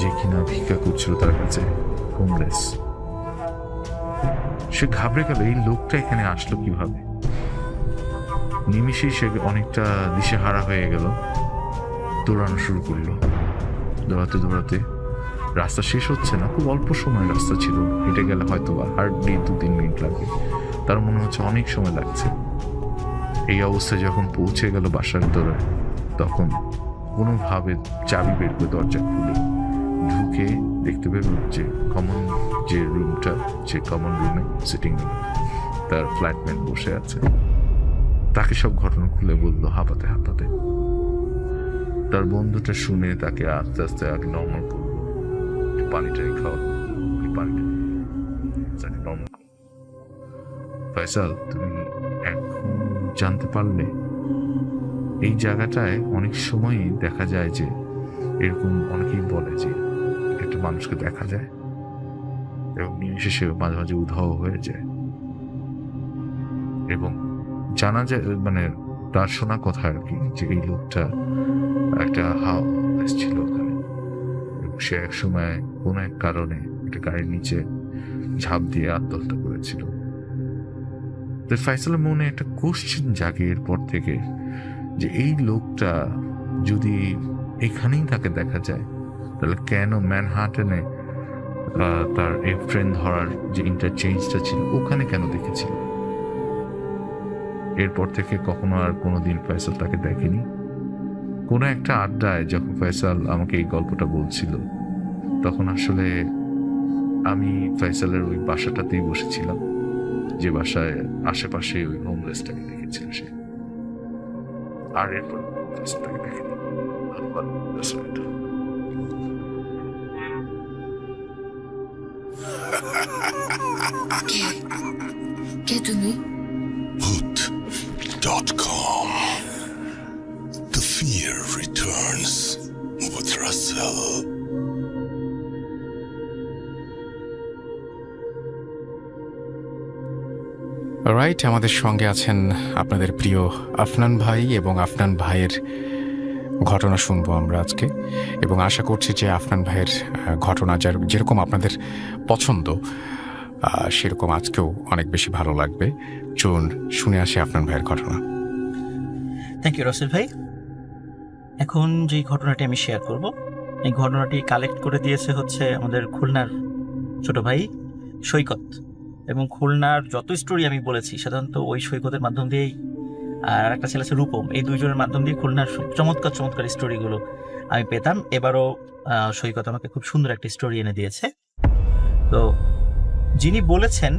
যে কিনা ভিক্ষা করছিল তার কাছে, হোমলেস। সে ঘাবড়ে গেল, এই লোকটা এখানে আসলো কিভাবে। নিমিষেই সে অনেকটা দিশেহারা হয়ে গেল, দৌড়ানো শুরু করলো। দৌড়াতে রাস্তা শেষ হচ্ছে না, খুব অল্প সময় রাস্তা ছিল, হেঁটে গেলে হয়তো হার্ডলি 2-3 মিনিট লাগবে, তার মনে হচ্ছে অনেক সময় লাগছে। এই অবস্থায় যখন পৌঁছে গেল বাসার দৌড়ায়, তখন কোনোভাবে চাবি বের করে দরজা খুলে ঢুকে দেখতে পেল যে কমন রুমে সিটিং রুমে তার ফ্ল্যাটমেট বসে আছে। তাকে সব ঘটনা খুলে বললো হাঁপাতে। তার বন্ধুটা শুনে তাকে আস্তে আস্তে আগে নর্মাল করলো, পানিটাই খাওয়ালো, তাকে নর্মাল করলো। ফয়সাল, তুমি এখন জানতে পারলে এই জায়গাটায় অনেক সময়ই দেখা যায় যে এরকম অনেকেই বলে যে একটা মানুষকে দেখা যায় এবং নিমিষে সে মাঝে মাঝে উধাও হয়ে যায়, এবং জানা যায় মানে তার শোনা কথা আর কি, যে এই লোকটা একটা হাউস ছিল ওখানে, এবং সে এক সময় কোনো এক কারণে একটা গাড়ির নিচে ঝাঁপ দিয়ে আত্মহত্যা করেছিল। তো ফয়সালের মনে একটা কোশ্চেন জাগে এরপর থেকে, যে এই লোকটা যদি এখানেই তাকে দেখা যায়, তাহলে কেন ম্যানহাটনে তার এই ট্রেন ধরার যে ইন্টারচেঞ্জটা ছিল ওখানে কেন দেখেছিল। এরপর থেকে কখনো আর কোনোদিন ফয়সাল তাকে দেখেনি। কোনো একটা আড্ডায় যখন ফয়সাল আমাকে এই গল্পটা বলছিল, তখন আসলে আমি ফয়সালের ওই বাসাটাতেই বসেছিলাম, যে বাসায় আশেপাশে ওই হোমলেসটাকে দেখেছিল সে, আর এরপর ফয়সালটাকে দেখেনি। কে তুমি? Hoot.com. The fear returns with Russell. Right, আমাদের সঙ্গে আছেন আপনাদের প্রিয় আফনান ভাই, এবং আফনান ভাইয়ের ঘটনা শুনবো আমরা আজকে, এবং আশা করছি যে আফনান ভাইয়ের ঘটনা যেরকম আপনাদের পছন্দ সেরকম আজকেও অনেক বেশি ভালো লাগবে। চলুন শুনে আসি আফনান ভাইয়ের ঘটনা। থ্যাংক ইউ রাসেল ভাই। এখন যে ঘটনাটি আমি শেয়ার করব, এই ঘটনাটি কালেক্ট করে দিয়েছে হচ্ছে আমাদের খুলনার ছোট ভাই সৈকত, এবং খুলনার যত স্টোরি আমি বলেছি সাধারণত ওই সৈকতের মাধ্যম দিয়েই, আর একটা ছেলে আছে রূপম, এই দুইজনের মাধ্যম দিয়ে খুলনার চমৎকার চমৎকার স্টোরিগুলো আমি পেতাম। এবারও সৈকত আমাকে খুব সুন্দর একটা স্টোরি এনে দিয়েছে। তো যিনি বলেছেন,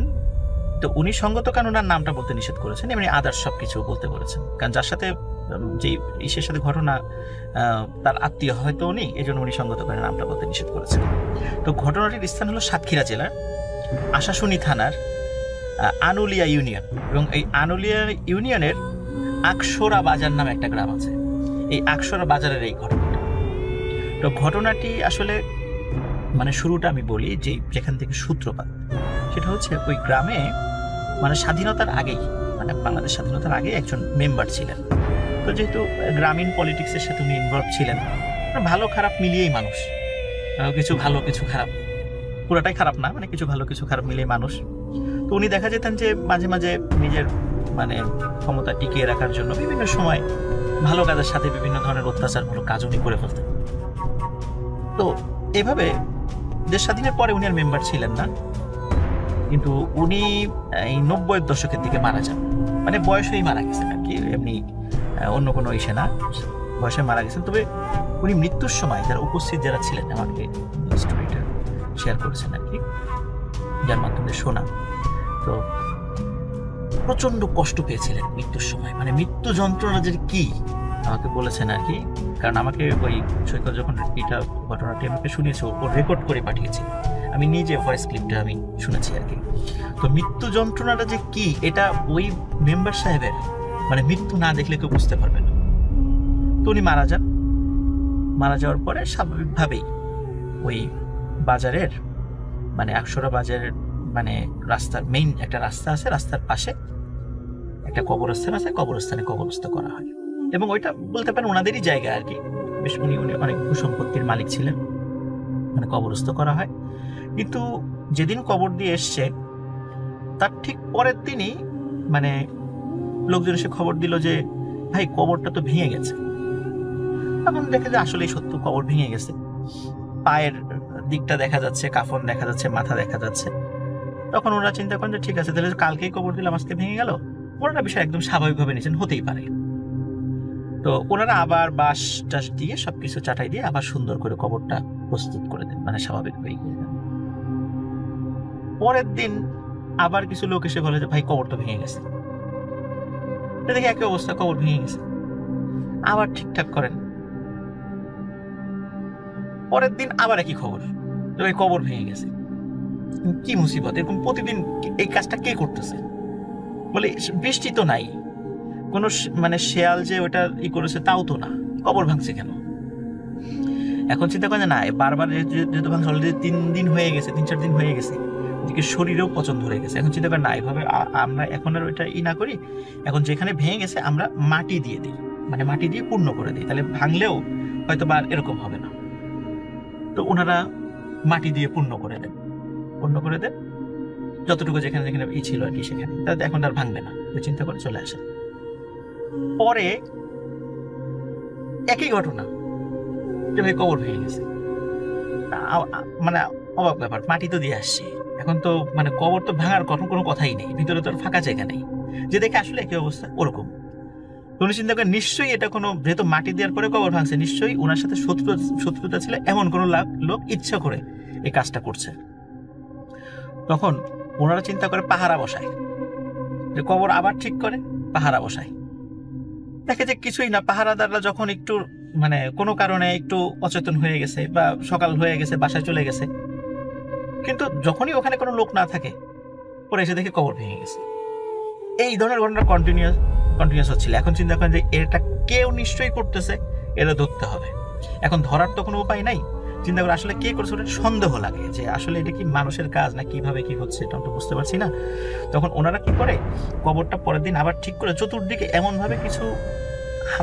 তো উনি সঙ্গত কারণ ওনার নামটা বলতে নিষেধ করেছেন, এমনি আদার্স সব কিছু বলতে বলেছেন, কারণ যার সাথে যে ইসের সাথে ঘটনা তার আত্মীয় হয়তো উনি, এই জন্য উনি সঙ্গত কারণে নামটা বলতে নিষেধ করেছেন। তো ঘটনাটির স্থান হলো সাতক্ষীরা জেলার আশাশুনি থানার আনুলিয়া ইউনিয়ন, এবং এই আনুলিয়া ইউনিয়নের আকসরা বাজার নামে একটা গ্রাম আছে। এই আকসরা বাজারের এই ঘটনাটা, তো ঘটনাটি আসলে মানে শুরুটা আমি বলি যে যেখান থেকে সূত্রপাত, সেটা হচ্ছে ওই গ্রামে মানে স্বাধীনতার আগেই, মানে বাংলাদেশ স্বাধীনতার আগে একজন মেম্বার ছিলেন। তো যেহেতু গ্রামীণ পলিটিক্সের সাথে উনি ইনভলভ ছিলেন, ভালো খারাপ মিলিয়েই মানুষ, কিছু ভালো কিছু খারাপ, পুরাটাই খারাপ না, মানে কিছু ভালো কিছু খারাপ মিলিয়ে মানুষ। তো উনি দেখা যেতেন যে মাঝে মাঝে নিজের মানে ক্ষমতা টিকিয়ে রাখার জন্য বিভিন্ন সময় ভালো কাজের সাথে বিভিন্ন ধরনের অত্যাচারমূলক কাজ উনি করে ফেলতেন। তো এভাবে দেশ স্বাধীনের পরে উনি আর মেম্বার ছিলেন না, কিন্তু উনি এই 90-এর দশকের দিকে মারা যান, মানে বয়সেই মারা গেছেন আর কি, এমনি অন্য কোনো ইসে না, বয়সে মারা গেছেন। তবে উনি মৃত্যুর সময় যারা উপস্থিত যারা ছিলেন আমাকে স্টোরিটা শেয়ার করেছেন আর কি, যার মাধ্যমে শোনা। তো প্রচন্ড কষ্ট পেয়েছিলেন মৃত্যুর সময়, মানে মৃত্যু যন্ত্রণা যে কি আমাকে বলেছেন আর কি, কারণ আমাকে ওই সৈকত যখন এটা ঘটনাটি আমাকে শুনিয়েছে, ও রেকর্ড করে পাঠিয়েছে, আমি নিজে ভয়েস ক্লিপটা আমি শুনেছি আর কি। তো মৃত্যু যন্ত্রণাটা যে কি এটা ওই মেম্বার সাহেবের মানে মৃত্যু না দেখলে কেউ বুঝতে পারবে না। তো উনি মারা যান, মারা যাওয়ার পরে স্বাভাবিকভাবেই ওই বাজারের মানে আকসরা বাজারের মানে রাস্তার মেইন একটা রাস্তা আছে, রাস্তার পাশে একটা কবরস্থান আছে, কবরস্থানে কবরস্থ করা হয়, এবং ওইটা বলতে পারেন ওনাদেরই জায়গা আর কি, বেশ উনি অনেক ভূসম্পত্তির মালিক ছিলেন, মানে কবরস্থ করা হয়। কিন্তু যেদিন কবর দিয়ে এসছে তার ঠিক পরের দিনই মানে লোকজন এসে খবর দিল যে ভাই কবরটা তো ভেঙে গেছে। তখন দেখে যে আসলেই সত্য কবর ভেঙে গেছে, পায়ের দিকটা দেখা যাচ্ছে, কাফন দেখা যাচ্ছে, মাথা দেখা যাচ্ছে। তখন ওরা চিন্তা করেন যে ঠিক আছে, তাহলে কালকেই কবর দিলাম আজকে ভেঙে গেল, ওনারা বিষয় একদম স্বাভাবিকভাবে নিয়েছেন, হতেই পারে। তো ওনারা আবার বাঁশ টাস দিয়ে সবকিছু চাটাই দিয়ে আবার সুন্দর করে কবরটা প্রস্তুত করে দেন, মানে স্বাভাবিক হয়ে গেলেন। পরের দিন আবার কিছু লোক এসে বলে যে ভাই কবর তো ভেঙে গেছে। দেখি একই অবস্থা, কবর ভেঙে গেছে, আবার ঠিকঠাক করেন। পরের দিন আবার একই খবর, ওই কবর ভেঙে গেছে। কি মুসিবত, এরকম প্রতিদিন এই কাজটা কে করতেছে? বলে বৃষ্টি তো নাই, কোনো মানে শেয়াল যে ওটা ই করেছে তাও তো না, কবর ভাঙছে কেন? এখন চিন্তা করেন না, বারবার যেহেতু ভাঙছে, অলরেডি 3 দিন হয়ে গেছে, 3-4 দিন হয়ে গেছে, ওদিকে শরীরেও পচন ধরে গেছে। এখন চিন্তা করেন না, এভাবে আমরা এখন আর ওইটা ই না করি, এখন যেখানে ভেঙে গেছে আমরা মাটি দিয়ে দিই, মানে মাটি দিয়ে পূর্ণ করে দিই, তাহলে ভাঙলেও হয়তো বা এরকম হবে না। তো ওনারা মাটি দিয়ে পূর্ণ করে দেন, যতটুকু যেখানে যেখানে ই ছিল আর কি সেখানে, তাহলে এখন আর ভাঙবে না, চিন্তা করে চলে আসে। পরে একই ঘটনা, যে ভাই কবর ভেঙে গেছে, মানে অবাক ব্যাপার, মাটি তো দিয়ে আসছি, এখন তো মানে কবর তো ভাঙার কোনো কথাই নেই, ভিতরে তো আর ফাঁকা জায়গা নেই, যে দেখে আসলে একই অবস্থা ওরকম। উনি চিন্তা করেন নিশ্চয়ই এটা কোনো, যেহেতু মাটি দেওয়ার পরে কবর ভাঙছে, নিশ্চয়ই ওনার সাথে শত্রুতা ছিল, এমন কোনো লোক ইচ্ছা করে এই কাজটা করছে। তখন ওনারা চিন্তা করে পাহারা বসায়, যে কবর আবার ঠিক করে পাহারা বসায়। দেখে যে কিছুই না, পাহারাদাররা যখন একটু মানে কোনো কারণে একটু অচেতন হয়ে গেছে বা সকাল হয়ে গেছে, বাসায় চলে গেছে, কিন্তু যখনই ওখানে কোনো লোক না থাকে পরে এসে দেখে কবর ভেঙে গেছে। এই ধরনের ঘটনা কন্টিনিউয়াস হচ্ছিল। এখন চিন্তা করেন যে এটা কেউ নিশ্চয়ই করতেছে, এটা ধরতে হবে। এখন ধরার তো কোনো উপায় নাই, চিন্তা করে আসলে কে করছে ওটা সন্দেহ লাগে, যে আসলে এটা কি মানুষের কাজ না কিভাবে কি হচ্ছে এটা তো বুঝতে পারছি না। তখন ওনারা কি করে, কবরটা পরের দিন আবার ঠিক করে চতুর্দিকে এমন ভাবে কিছু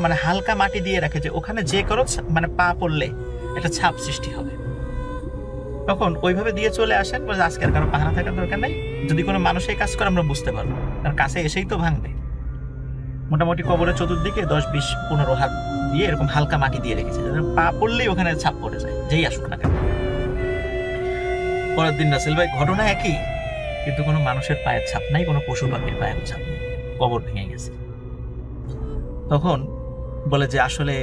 মানে হালকা মাটি দিয়ে রাখে যে ওখানে যে কারো মানে পা পড়লে একটা ছাপ সৃষ্টি হবে। তখন ওইভাবে দিয়ে চলে আসেন, আজকে আর কারো পাহারা থাকার দরকার নাই, যদি কোনো মানুষ এই কাজ করে আমরা বুঝতে পারবো, কারণ কাছে এসেই তো ভাঙবে। মোটামুটি কবরের চতুর্দিকে 10-20-15 হাত দিয়ে এরকম হালকা মাটি দিয়ে রেখেছে, পা পড়লেই ওখানে ছাপ পড়ে যায়, যেই আসুক না কেন। পরের দিন রাসেল ভাই ঘটনা একই, কিন্তু কোনো মানুষের পায়ের ছাপ নাই, কোনো পশু পাখির পায়ের ছাপ নেই, কবর ভেঙে গেছে। তখন বলে যে আসলে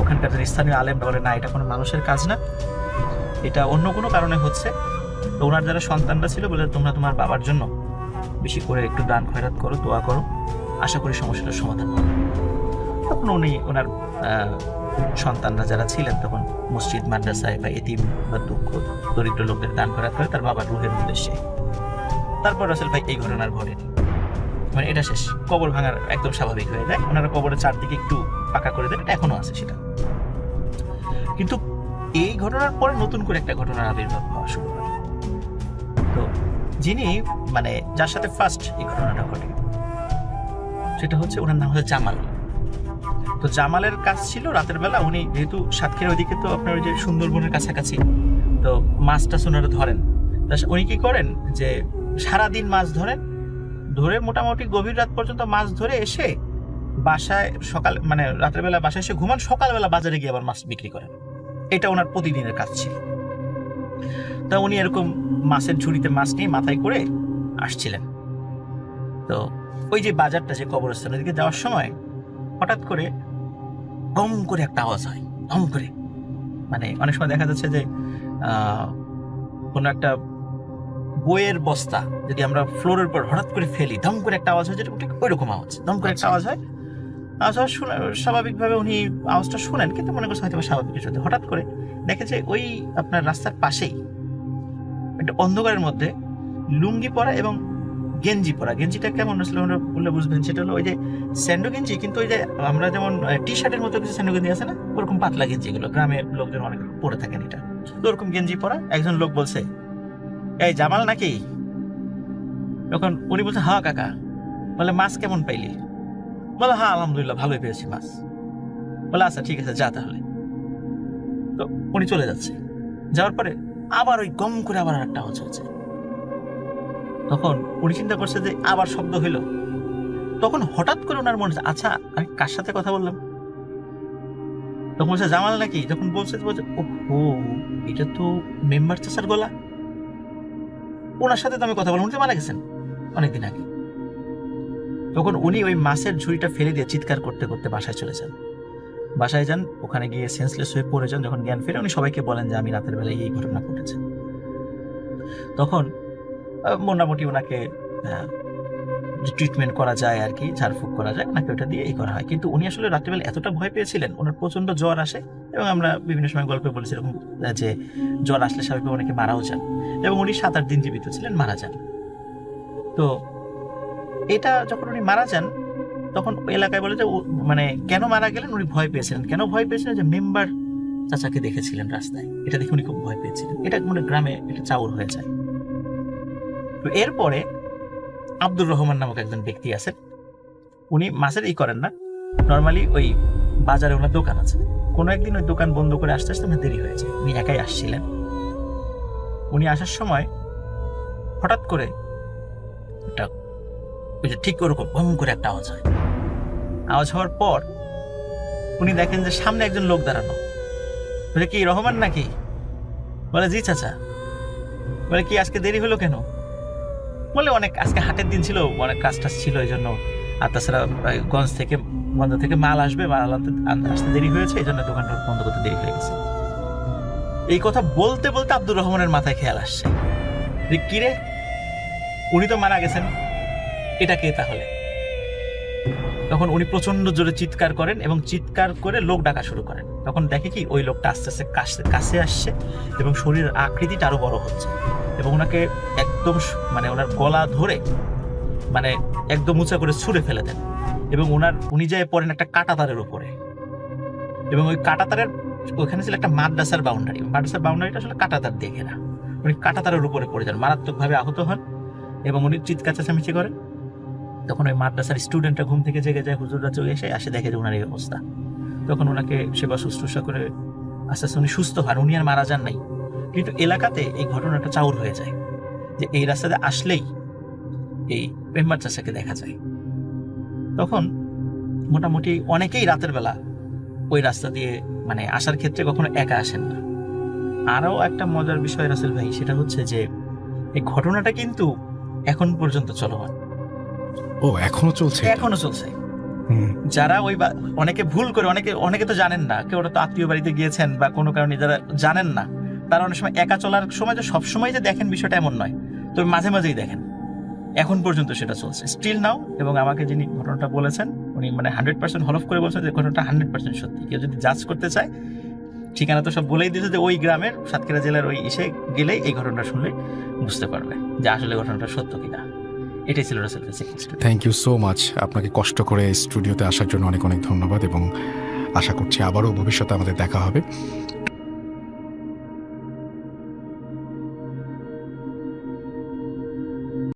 ওখানকার যে স্থানীয় আলেমরা বলে না, এটা কোনো মানুষের কাজ না, এটা অন্য কোনো কারণে হচ্ছে। তো ওনার যারা সন্তানরা ছিল বলে তোমরা তোমার বাবার জন্য বেশি করে একটু দান খয়রাত করো, দোয়া করো, আশা করি সমস্যাটার সমাধান হবে। তখন উনি ওনার সন্তানরা যারা ছিলেন তখন মসজিদ মাদ্রাসায় বা এতিম বা দুঃখ দরিদ্র লোকদের দান খয়রাত করে তার বাবার রুহের উদ্দেশ্যে। তারপর রাসেল ভাই এই ঘটনার ঘটেনি, মানে এটা শেষ, কবর ভাঙার একদম স্বাভাবিক হয়ে যায়। ওনারা কবরের চারদিকে একটু পাকা করে দেন, এটা এখনো আছে সেটা। কিন্তু এই ঘটনার পরে নতুন করে একটা ঘটনার আবির্ভাব হওয়া শুরু হয়। তো যিনি মানে যার সাথে ফার্স্ট এই ঘটনাটা ঘটে সেটা হচ্ছে, ওনার নাম হচ্ছে জামাল। তো জামালের কাজ ছিল রাতের বেলা, উনি যেহেতু সাতক্ষীরার ওইদিকে তো আপনার ওই যে সুন্দরবনের কাছাকাছি, তো মাছটা ওনারা ধরেন। উনি কি করেন যে সারাদিন মাছ ধরেন, ধরে মোটামুটি গভীর রাত পর্যন্ত মাছ ধরে এসে বাসায় সকাল মানে রাতের বেলা বাসায় এসে ঘুমান, সকালবেলা বাজারে গিয়ে আবার মাছ বিক্রি করেন। এটা ওনার প্রতিদিনের কাজ ছিল। তা উনি এরকম মাছের ঝুড়িতে মাছ নিয়ে মাথায় করে আসছিলেন। তো ওই যে বাজারটা যে কবরস্থানের দিকে যাওয়ার সময় হঠাৎ করে গম করে একটা আওয়াজ হয়, গম করে। মানে অনেক সময় দেখা যাচ্ছে যে কোনো একটা বইয়ের বস্তা যদি আমরা ফ্লোরের উপর হঠাৎ করে ফেলি, দম করে একটা আওয়াজ হয়, যেটা ঠিক ওই রকম আওয়াজ, দম করে একটা আওয়াজ হয়। আওয়াজ শুনে স্বাভাবিকভাবে উনি আওয়াজটা শুনেন, কিন্তু মনে করছে হয়তো স্বাভাবিক কিছু। হঠাৎ করে দেখে যে ওই আপনার রাস্তার পাশেই একটা অন্ধকারের মধ্যে লুঙ্গি পরা এবং গেঞ্জি পরা, গেঞ্জিটা কেমন আসলে আমরা বললে বুঝবেন, সেটা হলো ওই যে স্যান্ডো গেঞ্জি, কিন্তু ওই যে আমরা যেমন টি শার্টের মতো কিছু স্যান্ডো গেঞ্জি আছে না, ওরকম পাতলা গেঞ্জিগুলো গ্রামের লোকজন অনেক পরে থাকেন এটা। তো ওরকম গেঞ্জি পরা একজন লোক বলছে, এই জামাল নাকি? তখন উনি বলছে, হ্যাঁ কাকা। বলে, মাছ কেমন পাইলি? বলে, হ্যাঁ আলহামদুলিল্লাহ ভালোই পেয়েছি মাছ। বলে, আচ্ছা ঠিক আছে, যা তাহলে। তো উনি চলে যাচ্ছে, যাওয়ার পরে আবার ওই গম করে আবার একটা আওয়াজ হচ্ছে। তখন উনি চিন্তা করছে যে আবার শব্দ হইল। তখন হঠাৎ করে ওনার মনে হচ্ছে, আচ্ছা আমি কার সাথে কথা বললাম? তখন বলছে, জামাল নাকি? যখন বলছে ও এটা তো মেম্বার চাচার গলা, ওনার সাথে তো আমি কথা বললাম, উনি তো মারা গেছেন অনেকদিন আগে। তখন উনি ওই মাছের ঝুড়িটা ফেলে দিয়ে চিৎকার করতে করতে বাসায় চলে যান। বাসায় যান, ওখানে গিয়ে সেন্সলেস হয়ে পড়ে যান। যখন জ্ঞান ফেরে উনি সবাইকে বলেন যে আমি রাতের বেলায় এই ঘটনা ঘটেছে। তখন মোটামুটি ওনাকে ট্রিটমেন্ট করা যায় আর কি, ঝাড়ফুঁক করা যায়, ওনাকে ওটা দিয়ে এই করা হয়। কিন্তু উনি আসলে রাত্রিবেলা এতটা ভয় পেয়েছিলেন, ওনার প্রচন্ড জ্বর আসে, এবং আমরা বিভিন্ন সময় গল্পে বলেছি এরকম যে জ্বর আসলে স্বাভাবিকভাবে অনেকে মারাও যান, এবং উনি 7-8 দিন জীবিত ছিলেন, মারা যান। তো এটা যখন উনি মারা যান তখন এলাকায় বলে যে মানে কেন মারা গেলেন, উনি ভয় পেয়েছিলেন। কেন ভয় পেয়েছিলেন? যে মেম্বার চাচাকে দেখেছিলেন রাস্তায়, এটা দেখে উনি খুব ভয় পেয়েছিলেন। এটা মানে গ্রামে এটা চাউর হয়ে যায়। তো এরপরে আব্দুর রহমান নামক একজন ব্যক্তি আছেন, উনি মাছের করেন না, নর্মালি ওই বাজারে ওনার দোকান আছে। কোনো একদিন ওই দোকান বন্ধ করে আসতে আসতে ওনার দেরি হয়েছে, উনি একাই আসছিলেন। উনি আসার সময় হঠাৎ করে একটা ওই যে ঠিক ওরকম ভম করে একটা আওয়াজ হয়। আওয়াজ হওয়ার পর উনি দেখেন যে সামনে একজন লোক দাঁড়ানো। বলে, কি রহমান নাকি? বলে, জি চাচা। বলে, কি আজকে দেরি হলো কেন? বলে, অনেক আজকে হাটের দিন ছিল, অনেক কাজ টাজ ছিল এই জন্য, আর তাছাড়া গঞ্জ থেকে মাল আসবে, মাল আসতে দেরি হয়েছে, এই জন্য দোকানটা বন্ধ করতে দেরি হয়ে গেছে। এই কথা বলতে বলতে আব্দুর রহমানের মাথায় খেয়াল আসছে, কি রে, উনি তো মারা গেছেন, এটা কে তাহলে? তখন উনি প্রচন্ড জোরে চিৎকার করেন এবং চিৎকার করে লোক ডাকা শুরু করেন। তখন দেখে কি ওই লোকটা আস্তে আস্তে কাছে আসছে এবং শরীরের আকৃতিটা আরো বড় হচ্ছে, এবং ওনাকে একদম মানে ওনার গলা ধরে মানে একদম উঁচা করে ছুঁড়ে ফেলে দেন, এবং উনি যায় পড়েন একটা কাঁটাতারের উপরে, এবং ওই কাঁটাতারের ওইখানে ছিল একটা মাদ্রাসার বাউন্ডারি। মাদ্রাসার বাউন্ডারিটা আসলে কাঁটাতার দিয়ে ঘেরা। উনি কাঁটাতারের উপরে পড়ে যান, মারাত্মকভাবে আহত হন, এবং উনি চিৎকার চেঁচামেচি করেন। তখন ওই মাদ্রাসার স্টুডেন্টরা ঘুম থেকে জেগে যায়, হুজুররা চলে আসে দেখে যে ওনার এই অবস্থা। তখন ওনাকে সেবা শুশ্রূষা করে আস্তে আস্তে উনি সুস্থ হন, উনি আর মারা যান নাই। কিন্তু এলাকাতে এই ঘটনাটা চাউর হয়ে যায় যে এই রাস্তাতে আসলেই এই মেম্বার চাচাকে দেখা যায়। তখন মোটামুটি অনেকেই রাতের বেলা ওই রাস্তা দিয়ে মানে আসার ক্ষেত্রে কখনো একা আসেন না, আরও একটা মজার বিষয় রাসেল ভাই, সেটা হচ্ছে যে এই ঘটনাটা কিন্তু এখন পর্যন্ত চলমান, ও এখনো চলছে এটা? এখনো চলছে। হুম। যারা অনেকে ভুল করে, অনেকে তো জানেন না, কেউ তো আত্মীয় বাড়িতে গিয়েছেন বা কোনো কারণে যারা জানেন না, তারা অনেক সময় একা চলার সময় যে সবসময় যে দেখেন বিষয়টা এমন নয়, তবে মাঝে মাঝেই দেখেন। এখন পর্যন্ত সেটা চলছে স্টিল নাও। এবং আমাকে যিনি ঘটনাটা বলেছেন উনি মানে 100% হলফ করে বলছেন যে ঘটনাটা 100% সত্যি। কেউ যদি জাজ করতে চায়, ঠিকানা তো সব বলেই দিয়েছে যে ওই গ্রামের সাতক্ষীরা জেলার ওই এসে গেলেই এই ঘটনাটা শুনলে বুঝতে পারবে যে আসলে ঘটনাটা সত্য কিনা। এটাই ছিল রাসেল ভাই second story. Thank you so much. আপনাকে কষ্ট করে স্টুডিওতে আসার জন্য অনেক অনেক ধন্যবাদ এবং আশা করছি আবারও ভবিষ্যতে আমাদের দেখা হবে।